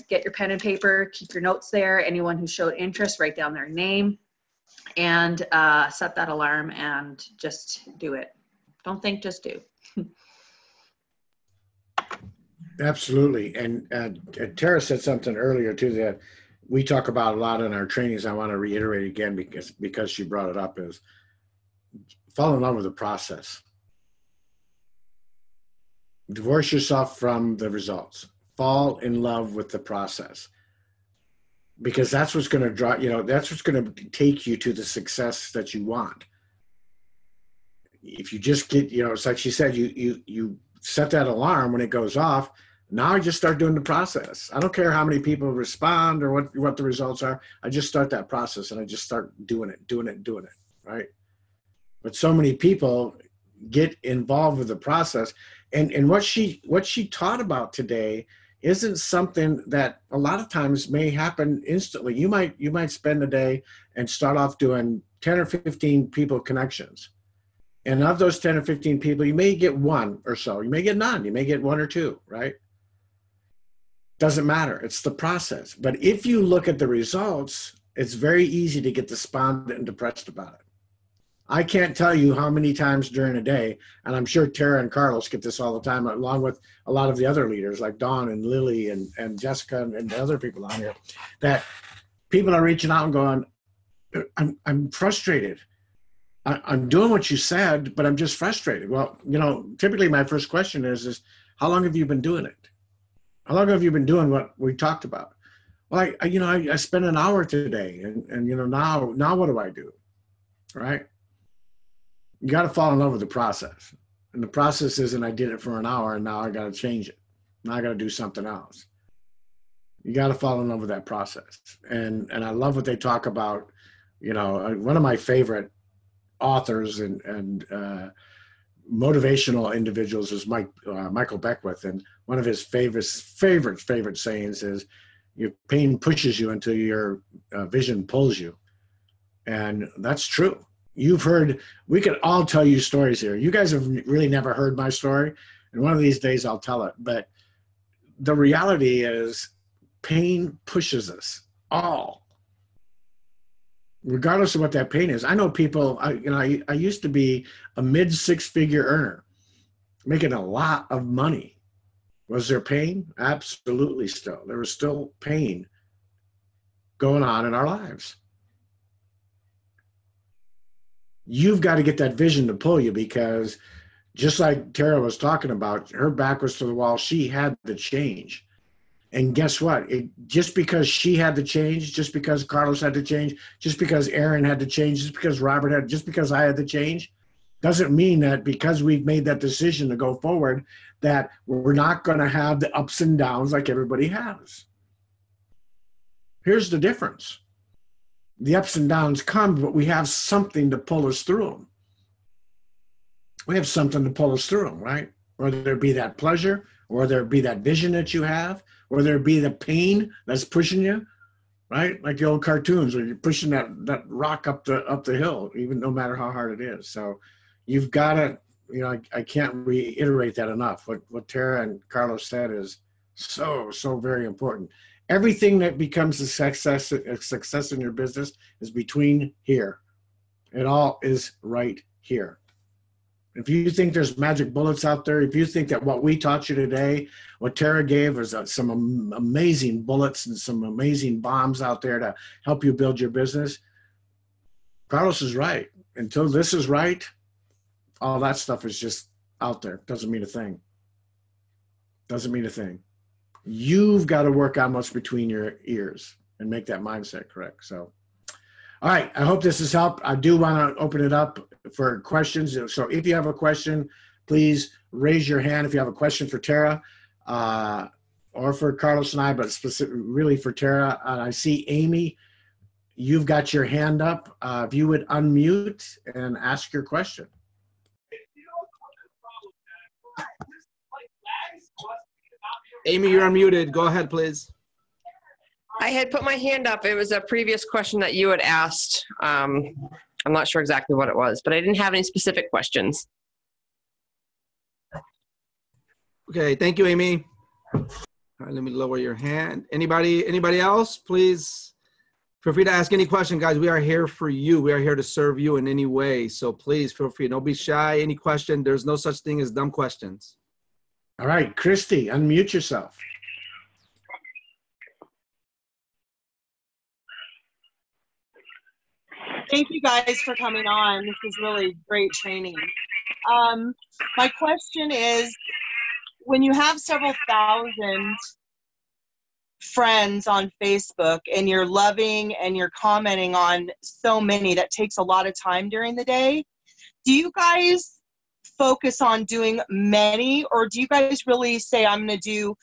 get your pen and paper, keep your notes there. Anyone who showed interest, write down their name and set that alarm and just do it. Don't think, just do. Absolutely. And Tara said something earlier too that we talk about a lot in our trainings. I want to reiterate again because she brought it up, is fall in love with the process. Divorce yourself from the results. Fall in love with the process, because that's what's going to draw, that's what's going to take you to the success that you want. If you just get, it's like she said, you set that alarm when it goes off. Now I just start doing the process. I don't care how many people respond or what the results are. I just start that process and I just start doing it, right? But so many people get involved with the process. And what she taught about today isn't something that a lot of times may happen instantly. You might spend a day and start off doing 10 or 15 people connections. And of those 10 or 15 people, you may get one or so. You may get none. You may get one or two, right? Doesn't matter. It's the process. But if you look at the results, it's very easy to get despondent and depressed about it. I can't tell you how many times during a day, and I'm sure Tara and Carlos get this all the time, along with a lot of the other leaders like Dawn and Lily and Jessica and the other people on here, that people are reaching out and going, I'm frustrated. I'm doing what you said, but I'm just frustrated. Well, typically my first question is how long have you been doing it? How long have you been doing what we talked about? Well, I spent an hour today and now what do I do? Right? You got to fall in love with the process. And the process isn't I did it for an hour and now I got to change it. Now I got to do something else. You got to fall in love with that process. And I love what they talk about. One of my favorite authors and motivational individuals is Michael Beckwith. And one of his favorite sayings is, your pain pushes you until your vision pulls you. And that's true. We could all tell you stories here. You guys have really never heard my story. And one of these days I'll tell it. But the reality is pain pushes us all, regardless of what that pain is. I know people, I used to be a mid six-figure earner, making a lot of money. Was there pain? Absolutely still. There was still pain going on in our lives. You've got to get that vision to pull you, because Just like Tara was talking about, her back was to the wall. She had the change. And guess what? Just because she had to change, just because Carlos had to change, just because Aaron had to change, just because I had to change, doesn't mean that because we've made that decision to go forward, that we're not going to have the ups and downs like everybody has. Here's the difference. The ups and downs come, but we have something to pull us through them. We have something to pull us through them, right? Whether it be that pleasure, or whether it be that vision that you have, whether it be the pain that's pushing you, right? Like the old cartoons where you're pushing that rock up the hill, even no matter how hard it is. So you've got to, I can't reiterate that enough. What Tara and Carlos said is so very important. Everything that becomes a success in your business is between here. It all is right here. If you think there's magic bullets out there, if you think that what we taught you today, what Tara gave was some amazing bullets and some amazing bombs out there to help you build your business, Carlos is right. Until this is right, all that stuff is just out there. Doesn't mean a thing. Doesn't mean a thing. You've got to work on what's between your ears and make that mindset correct. So, all right. I hope this has helped. I do want to open it up for questions. So if you have a question, please raise your hand. If you have a question for Tara or for Carlos and I, but really for Tara, I see Amy, you've got your hand up. If you would unmute and ask your question. Amy, you're unmuted. Go ahead, please. I had put my hand up. It was a previous question that you had asked. I'm not sure exactly what it was, but I didn't have any specific questions. Okay, thank you, Amy. All right, let me lower your hand. Anybody else? Please feel free to ask any question, guys. We are here for you. We are here to serve you in any way. So please feel free. Don't be shy. Any question. There's no such thing as dumb questions. All right, Christy, unmute yourself. Thank you guys for coming on. This is really great training. My question is, when you have several thousand friends on Facebook and you're loving and you're commenting on so many, that takes a lot of time during the day. Do you guys focus on doing many, or do you guys really say, I'm going to do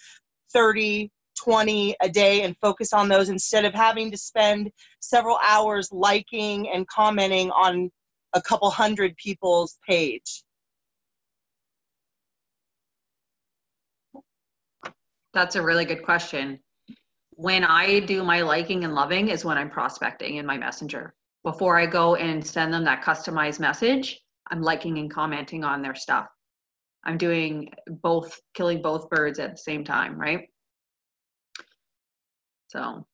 30, 20 a day and focus on those instead of having to spend several hours liking and commenting on a couple hundred people's page? That's a really good question. When I do my liking and loving is when I'm prospecting in my messenger. Before I go and send them that customized message, I'm liking and commenting on their stuff. I'm doing both, killing both birds at the same time, right? So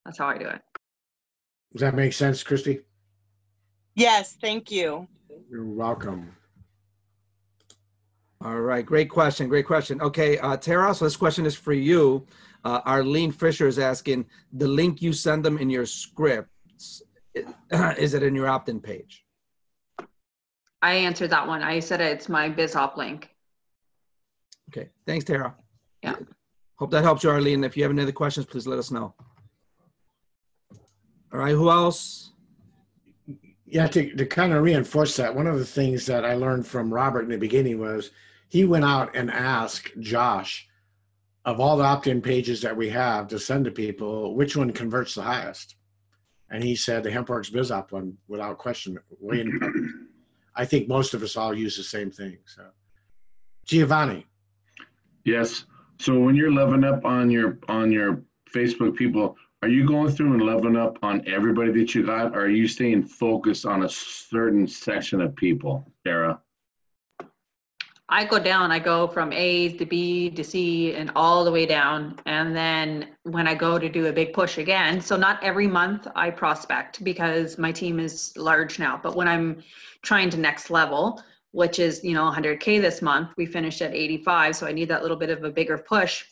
that's how I do it. Does that make sense, Christy? Yes, thank you. You're welcome. All right, great question, great question. Okay, Tara, so this question is for you. Arlene Fisher is asking, the link you send them in your scripts, is it in your opt-in page? I answered that one. I said it's my BizOp link. Okay, thanks, Tara. Yeah. Hope that helps you, Arlene. If you have any other questions, please let us know. All right, who else? Yeah, to kind of reinforce that, one of the things that I learned from Robert in the beginning was he went out and asked Josh, of all the opt-in pages that we have to send to people, which one converts the highest? And he said the HempWorks BizOp one, without question. I think most of us all use the same thing. So, Giovanni. Yes. So when you're leveling up on your Facebook people, are you going through and leveling up on everybody that you got, or are you staying focused on a certain section of people, Tara? I go down. I go from A to B to C and all the way down. And then when I go to do a big push again, so not every month I prospect because my team is large now, but when I'm trying to next level, which is, 100K this month, we finished at 85. So I need that little bit of a bigger push.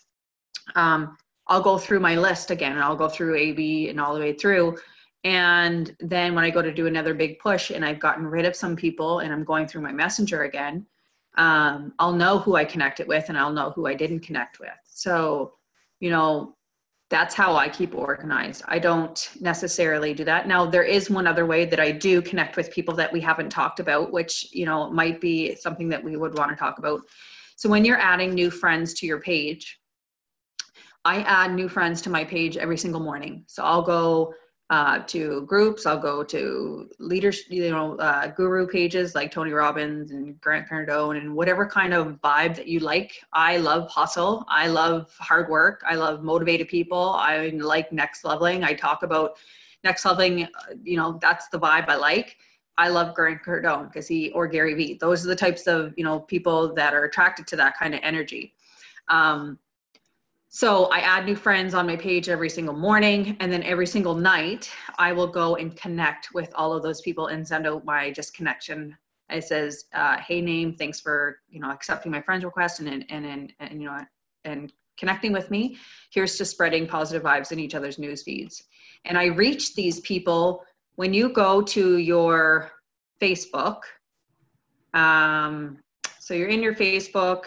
I'll go through my list again and I'll go through A, B and all the way through. And then when I go to do another big push and I've gotten rid of some people and I'm going through my messenger again, I'll know who I connected with and I'll know who I didn't connect with. So, you know, that's how I keep organized. I don't necessarily do that. Now, there is one other way that I do connect with people that we haven't talked about, which, you know, might be something that we would want to talk about. So when you're adding new friends to your page, I add new friends to my page every single morning. So I'll go to groups, I'll go to leaders, guru pages like Tony Robbins and Grant Cardone and whatever kind of vibe that you like. I love hustle. I love hard work. I love motivated people. I like next leveling. I talk about next leveling, you know, that's the vibe I like. I love Grant Cardone or Gary Vee. Those are the types of, you know, people that are attracted to that kind of energy. So I add new friends on my page every single morning, and then every single night I will go and connect with all of those people and send out my just connection. It says, "Hey, name, thanks for, you know, accepting my friend request and you know, and connecting with me. Here's to spreading positive vibes in each other's news feeds." And I reach these people when you go to your Facebook. So you're in your Facebook.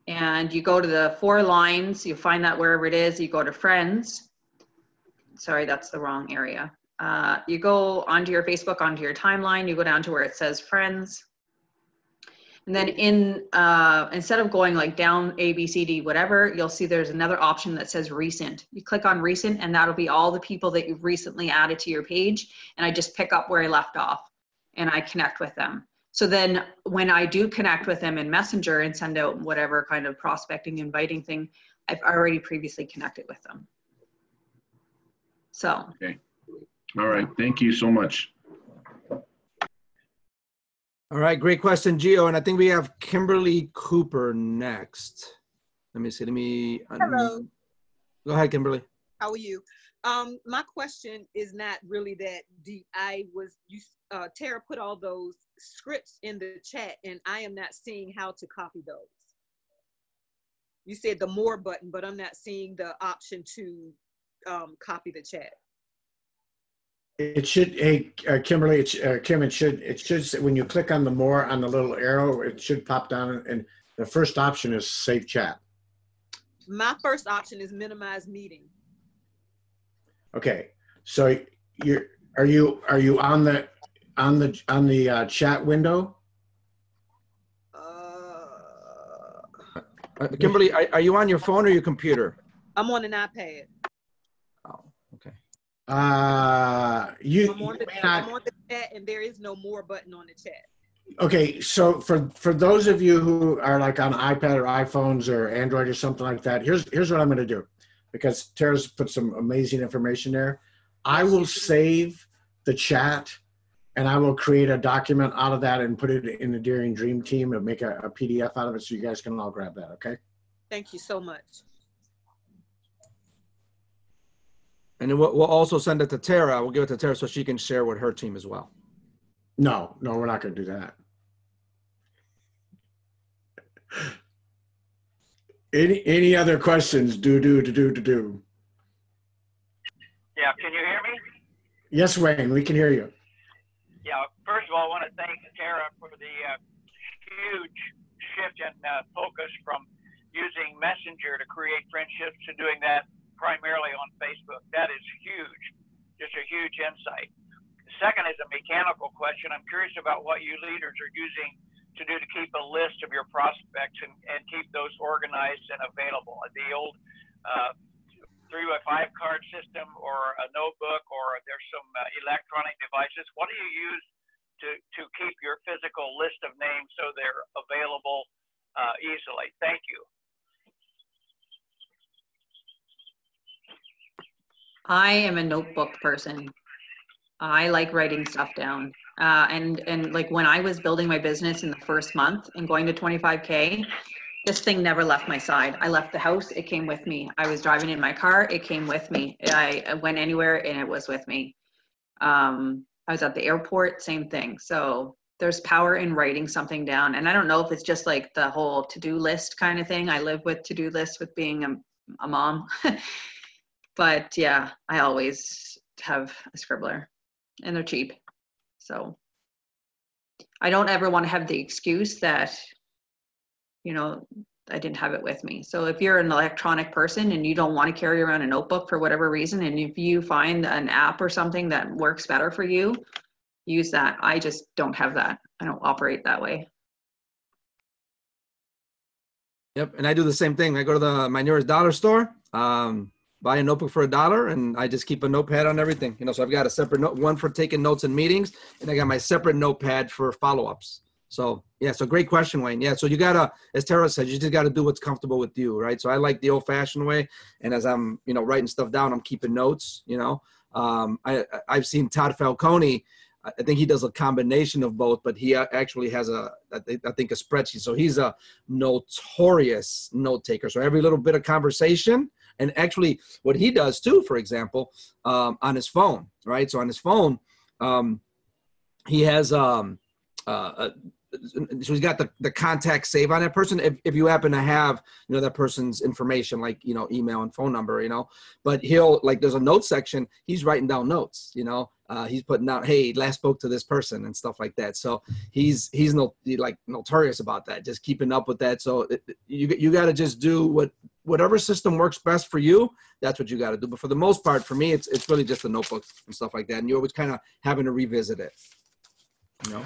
And you go to the 4 lines, you find that wherever it is, you go to friends. Sorry, that's the wrong area. You go onto your Facebook, onto your timeline, you go down to where it says friends. And then instead of going like down A, B, C, D, whatever, you'll see there's another option that says recent. You click on recent and that'll be all the people that you've recently added to your page. And I just pick up where I left off and I connect with them. So then when I do connect with them in Messenger and send out whatever kind of prospecting, inviting thing, I've already previously connected with them. So. Okay. All right. Thank you so much. All right. Great question, Gio. And I think we have Kimberly Cooper next. Let me see. Hello. Go ahead, Kimberly. How are you? My question is not really that deep. Tara put all those scripts in the chat and I am not seeing how to copy those. You said the more button, but I'm not seeing the option to copy the chat. It should, hey, Kimberly, Kim, it should say, when you click on the more on the little arrow, it should pop down and the first option is save chat. My first option is minimize meeting. Okay, so are you on the chat window? Kimberly, are you on your phone or your computer? I'm on an iPad. Oh, okay. I'm on the chat and there is no more button on the chat. Okay, so for those of you who are like on iPad or iPhones or Android or something like that, here's what I'm going to do, because Tara's put some amazing information there. I will save the chat and I will create a document out of that and put it in the Daring Dream team and make a PDF out of it so you guys can all grab that, okay? Thank you so much. And then we'll also send it to Tara. We'll give it to Tara so she can share with her team as well. No, we're not going to do that. Any other questions? Do. Yeah, can you hear me? Yes, Wayne, we can hear you. Yeah, first of all, I want to thank Tara for the huge shift in focus from using Messenger to create friendships to doing that primarily on Facebook. That is huge, just a huge insight. The second is a mechanical question. I'm curious about what you leaders are using to do to keep a list of your prospects and keep those organized and available. The old 3x5 card system or a notebook, or there's some electronic devices. What do you use to keep your physical list of names so they're available easily? Thank you. I am a notebook person. I like writing stuff down. And like when I was building my business in the first month and going to 25K, this thing never left my side. I left the house, it came with me. I was driving in my car, it came with me. I went anywhere and it was with me. I was at the airport, same thing. So there's power in writing something down. And I don't know if it's just like the whole to-do list kind of thing. I live with to-do lists with being a mom. But yeah, I always have a scribbler, and they're cheap. So I don't ever want to have the excuse that, you know, I didn't have it with me. So if you're an electronic person and you don't want to carry around a notebook for whatever reason, and if you find an app or something that works better for you, use that. I just don't have that. I don't operate that way. Yep, and I do the same thing. I go to my nearest dollar store, buy a notebook for $1, and I just keep a notepad on everything. You know, so I've got a separate one for taking notes in meetings, and I got my separate notepad for follow-ups. So yeah, so great question, Wayne. Yeah, so you gotta, as Tara said, you just gotta do what's comfortable with you, right? So I like the old-fashioned way, and as I'm, you know, writing stuff down, I'm keeping notes. You know, I've seen Todd Falcone. I think he does a combination of both, but he actually has I think a spreadsheet. So he's a notorious note taker. So every little bit of conversation, and actually what he does too, for example, on his phone, right? So on his phone, he has so he's got the contact save on that person. If you happen to have, you know, that person's information, like, you know, email and phone number, you know, but he'll, like, there's a note section, he's writing down notes, you know, he's putting out, hey, last spoke to this person and stuff like that. So he's notorious about that, just keeping up with that. So you got to just do whatever system works best for you. That's what you got to do. But for the most part, for me, it's really just the notebook and stuff like that. And you're always kind of having to revisit it, you know?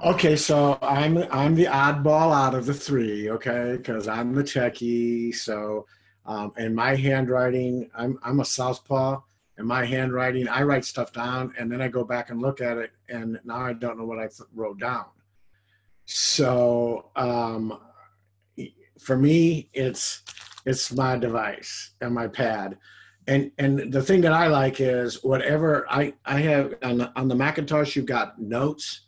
Okay, so I'm the oddball out of the three, okay, because I'm the techie. So, and my handwriting, I'm a southpaw, and my handwriting, I write stuff down, and then I go back and look at it, and now I don't know what I wrote down. So, for me, it's my device and my pad. And the thing that I like is whatever I have on the Macintosh, you've got notes.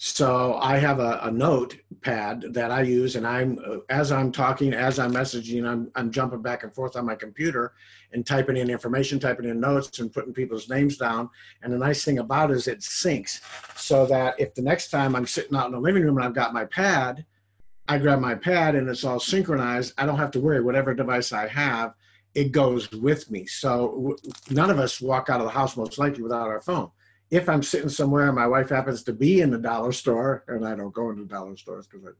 So I have a notepad that I use, and as I'm talking, as I'm messaging, I'm jumping back and forth on my computer and typing in information, typing in notes, and putting people's names down. And the nice thing about it is it syncs, so that if the next time I'm sitting out in the living room and I've got my pad, I grab my pad and it's all synchronized. I don't have to worry. Whatever device I have, it goes with me. So none of us walk out of the house most likely without our phone. If I'm sitting somewhere and my wife happens to be in the dollar store, and I don't go into dollar stores because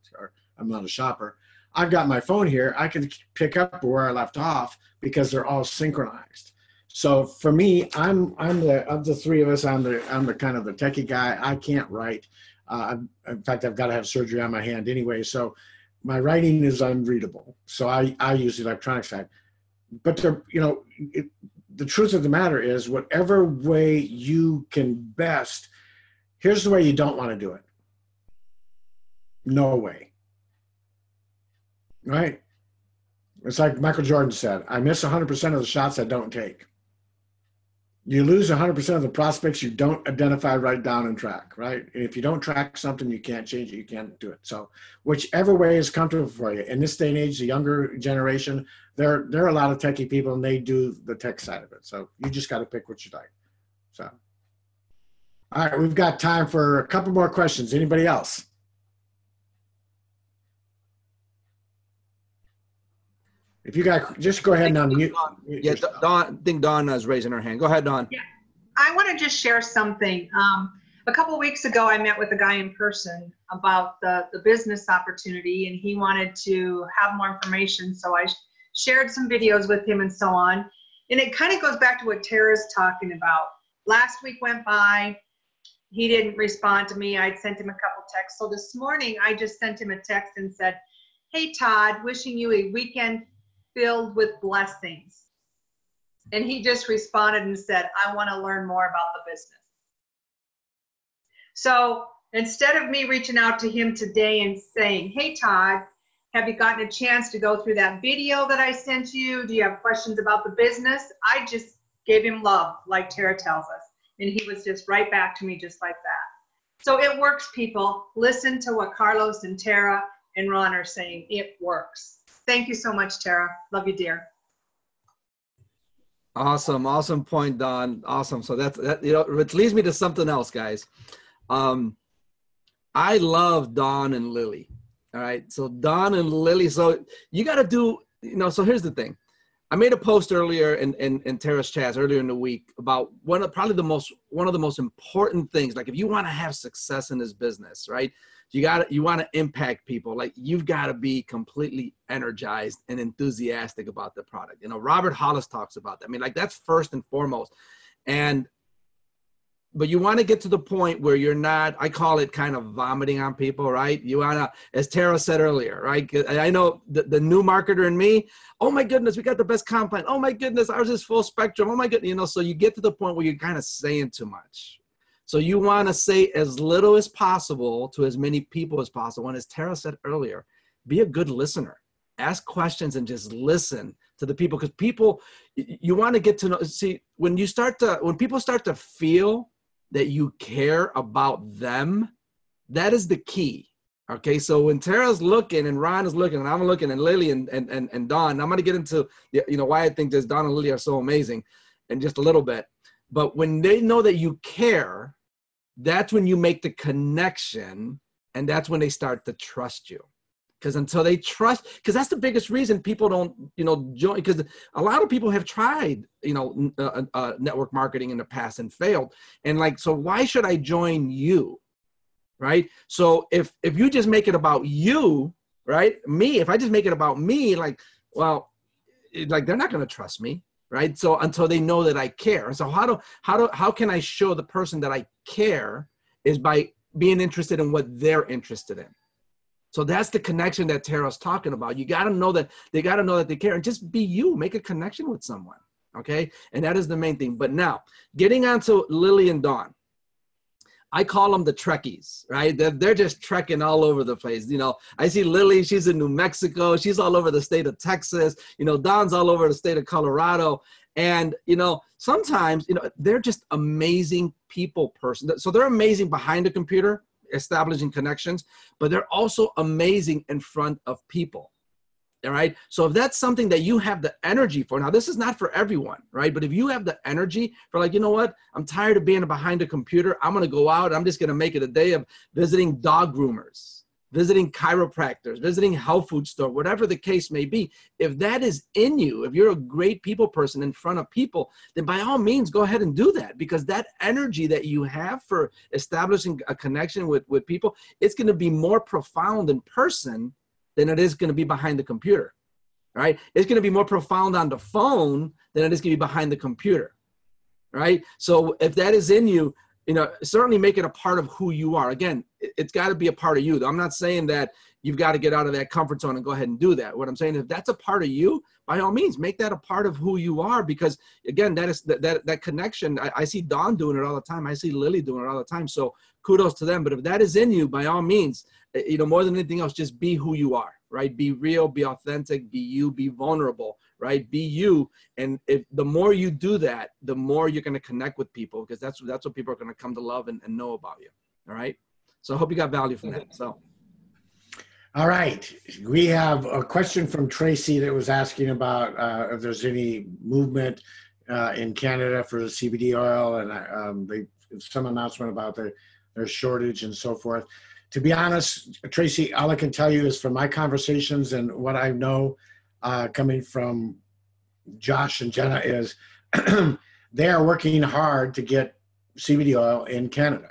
I'm not a shopper, I've got my phone here. I can pick up where I left off because they're all synchronized. So for me, I'm of the three of us, I'm the kind of the techie guy. I can't write. In fact, I've got to have surgery on my hand anyway. So my writing is unreadable. So I use the electronic side. But the truth of the matter is, whatever way you can best, here's the way you don't want to do it. No way. Right? It's like Michael Jordan said, I miss 100% of the shots I don't take. You lose 100% of the prospects you don't identify, write down, and track, right? And if you don't track something, you can't change it, you can't do it. So whichever way is comfortable for you. In this day and age, the younger generation, there are a lot of techie people, and they do the tech side of it. So you just got to pick what you like. So, all right, we've got time for a couple more questions. Anybody else? If you got, just go ahead and unmute. Yeah, Dawn, I think Dawn is raising her hand. Go ahead, Dawn. Yeah, I want to just share something. A couple of weeks ago, I met with a guy in person about the business opportunity, and he wanted to have more information. So I shared some videos with him and so on. And it kind of goes back to what Tara's talking about. Last week went by. He didn't respond to me. I'd sent him a couple texts. So this morning, I just sent him a text and said, hey, Todd, wishing you a weekend filled with blessings. And he just responded and said, I want to learn more about the business. So instead of me reaching out to him today and saying, hey, Todd, have you gotten a chance to go through that video that I sent you? Do you have questions about the business? I just gave him love, like Tara tells us. And he was just right back to me just like that. So it works, people. Listen to what Carlos and Tara and Ron are saying. It works. Thank you so much, Tara. Love you, dear. Awesome. Awesome point, Don. Awesome. So that, you know, which leads me to something else, guys. I love Don and Lily. All right. So Don and Lily. So you got to do, you know, so here's the thing. I made a post earlier in Tara's chats earlier in the week about one of the most important things. Like if you want to have success in this business, right? You want to impact people. Like you've got to be completely energized and enthusiastic about the product. You know, Robert Hollis talks about that. I mean, like that's first and foremost. But you want to get to the point where you're not, I call it kind of vomiting on people, right? You want to, as Tara said earlier, right? I know the new marketer in me, oh my goodness, we got the best comp plan. Oh my goodness, ours is full spectrum. Oh my goodness, you know, so you get to the point where you're kind of saying too much. So you want to say as little as possible to as many people as possible. And as Tara said earlier, be a good listener. Ask questions and just listen to the people, because people, you want to get to know, see, when people start to feel that you care about them, that is the key. Okay, so when Tara's looking and Ron is looking and I'm looking and Lily and Dawn, I'm going to get into why I think Dawn and Lily are so amazing in just a little bit. But when they know that you care, that's when you make the connection, and that's when they start to trust you. Because until they trust, because that's the biggest reason people don't, join. Because a lot of people have tried, network marketing in the past and failed. And like, so why should I join you, right? So if you just make it about you, right? Me, if I just make it about me, like, well, like they're not going to trust me, right? So until they know that I care. And so how can I show the person that I care is by being interested in what they're interested in. So that's the connection that Tara's talking about. You got to know that they care, and just be you, make a connection with someone. Okay. And that is the main thing. But now getting on to Lily and Dawn, I call them the Trekkies, right? They're just trekking all over the place. You know, I see Lily, she's in New Mexico. She's all over the state of Texas. Dawn's all over the state of Colorado. And, sometimes, they're just amazing people person. So they're amazing behind the computer, establishing connections, but they're also amazing in front of people. All right. So if that's something that you have the energy for, now this is not for everyone, right? But if you have the energy for, like, you know what, I'm tired of being behind a computer. I'm going to go out. I'm just going to make it a day of visiting dog groomers, visiting chiropractors, visiting health food store, whatever the case may be. If that is in you, if you're a great people person in front of people, then by all means, go ahead and do that, because that energy that you have for establishing a connection with people, it's going to be more profound in person than it is going to be behind the computer, right? It's going to be more profound on the phone than it is going to be behind the computer, right? So if that is in you, certainly make it a part of who you are. Again, it's got to be a part of you. I'm not saying that you've got to get out of that comfort zone and go ahead and do that. What I'm saying is, if that's a part of you, by all means, make that a part of who you are, because again, that is that connection. I see Dawn doing it all the time. I see Lily doing it all the time. So kudos to them. But if that is in you, by all means, more than anything else, just be who you are, right? Be real, be authentic, be you, be vulnerable, right? Be you. And if the more you do that, the more you're going to connect with people, because that's what people are going to come to love and know about you. All right. So I hope you got value from that. So. All right. We have a question from Tracy that was asking about if there's any movement in Canada for the CBD oil, and some announcement about their shortage and so forth. To be honest, Tracy, all I can tell you is from my conversations and what I know coming from Josh and Jenna is they are working hard to get CBD oil in Canada.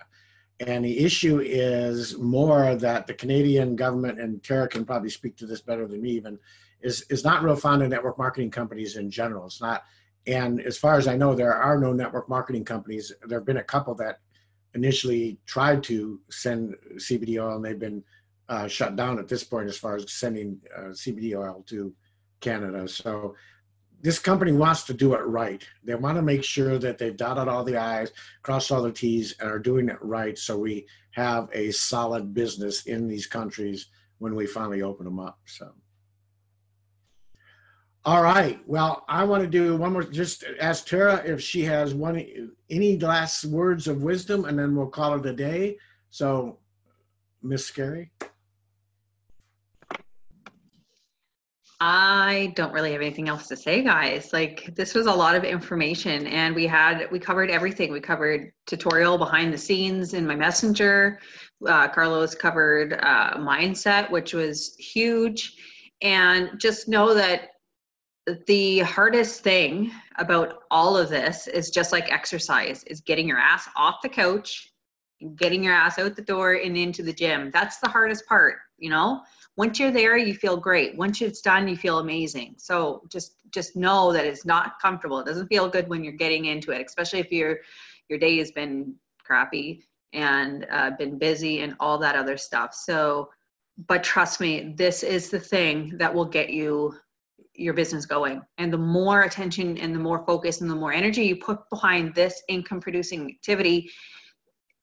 And the issue is more that the Canadian government, and Tara can probably speak to this better than me even, is not real fond of network marketing companies in general. It's not. And as far as I know, there are no network marketing companies. There have been a couple that initially tried to send CBD oil, and they've been shut down at this point as far as sending CBD oil to Canada. So this company wants to do it right. They want to make sure that they've dotted all the I's, crossed all the T's, and are doing it right, so we have a solid business in these countries when we finally open them up. So, all right. Well, I want to do one more. Just ask Tara if she has any last words of wisdom, and then we'll call it a day. So, Miss Skerry. I don't really have anything else to say, guys. Like, this was a lot of information, and we covered everything. We covered tutorial behind the scenes in my messenger. Carlos covered mindset, which was huge. And just know that the hardest thing about all of this is just like exercise, is getting your ass off the couch, getting your ass out the door and into the gym. That's the hardest part, you know? Once you're there, you feel great. Once it's done, you feel amazing. So just know that it's not comfortable. It doesn't feel good when you're getting into it, especially if your day has been crappy and been busy and all that other stuff. So, but trust me, this is the thing that will get your business going. And the more attention and the more focus and the more energy you put behind this income producing activity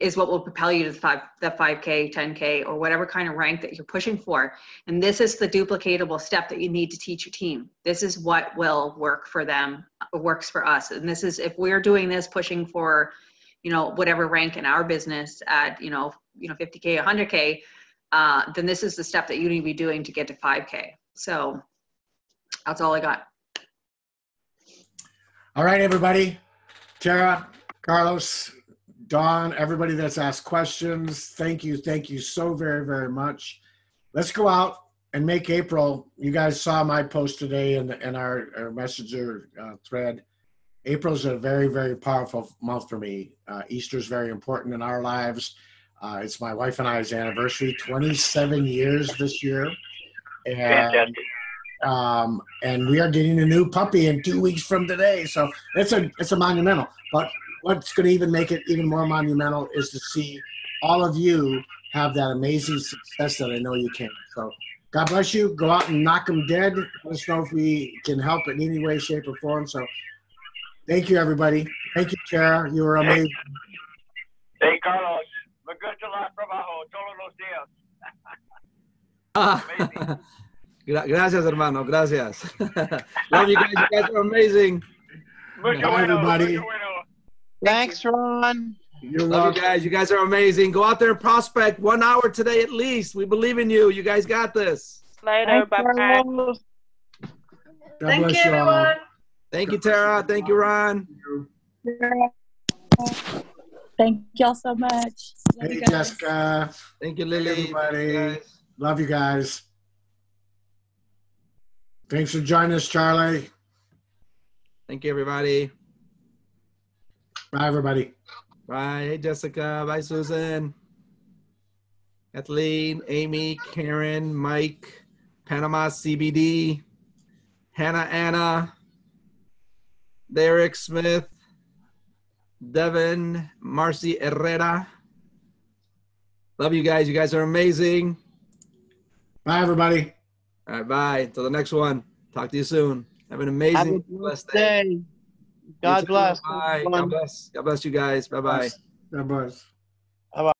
is what will propel you to the 5K, 10K, or whatever kind of rank that you're pushing for. And this is the duplicatable step that you need to teach your team. This is what will work for them, works for us. And this is, if we're doing this, pushing for, you know, whatever rank in our business at, you know, 50K, 100K, then this is the step that you need to be doing to get to 5K. So that's all I got. All right, everybody. Tara, Carlos, Dawn, everybody that's asked questions, thank you so very, very much. Let's go out and make April. You guys saw my post today in our messenger thread. April's a very, very powerful month for me. Easter's very important in our lives. It's my wife and I's anniversary, 27 years this year. And we are getting a new puppy in 2 weeks from today. So it's a monumental. But what's going to even make it even more monumental is to see all of you have that amazing success that I know you can. So God bless you. Go out and knock them dead. Let us know if we can help in any way, shape, or form. So thank you, everybody. Thank you, Tara. You were amazing. Hey, Carlos. Me gusta la trabajo todos los días. Gracias, hermano. Gracias. Love you guys. You guys are amazing. Bye, everybody. Thanks, Ron. You're Love welcome. you guys. You guys are amazing. Go out there and prospect 1 hour today at least. We believe in you. You guys got this. Later. Bye-bye. God Thank bless you, you all. everyone. Thank you, Tara. Thank you, Ron. Thank y'all so much. Love Hey, you guys. Jessica. Thank you, Lily. Everybody. Thank you, guys. Love you guys. Thanks for joining us, Charlie. Thank you, everybody. Bye, everybody. Bye. Hey, Jessica. Bye, Susan. Kathleen, Amy, Karen, Mike, Panama CBD, Hannah Anna, Derek Smith, Devin, Marcy Herrera. Love you guys. You guys are amazing. Bye, everybody. All right, bye. Until the next one. Talk to you soon. Have an amazing, blessed day. God bless. Bye. God bless. God bless you guys. Bye-bye. God bless.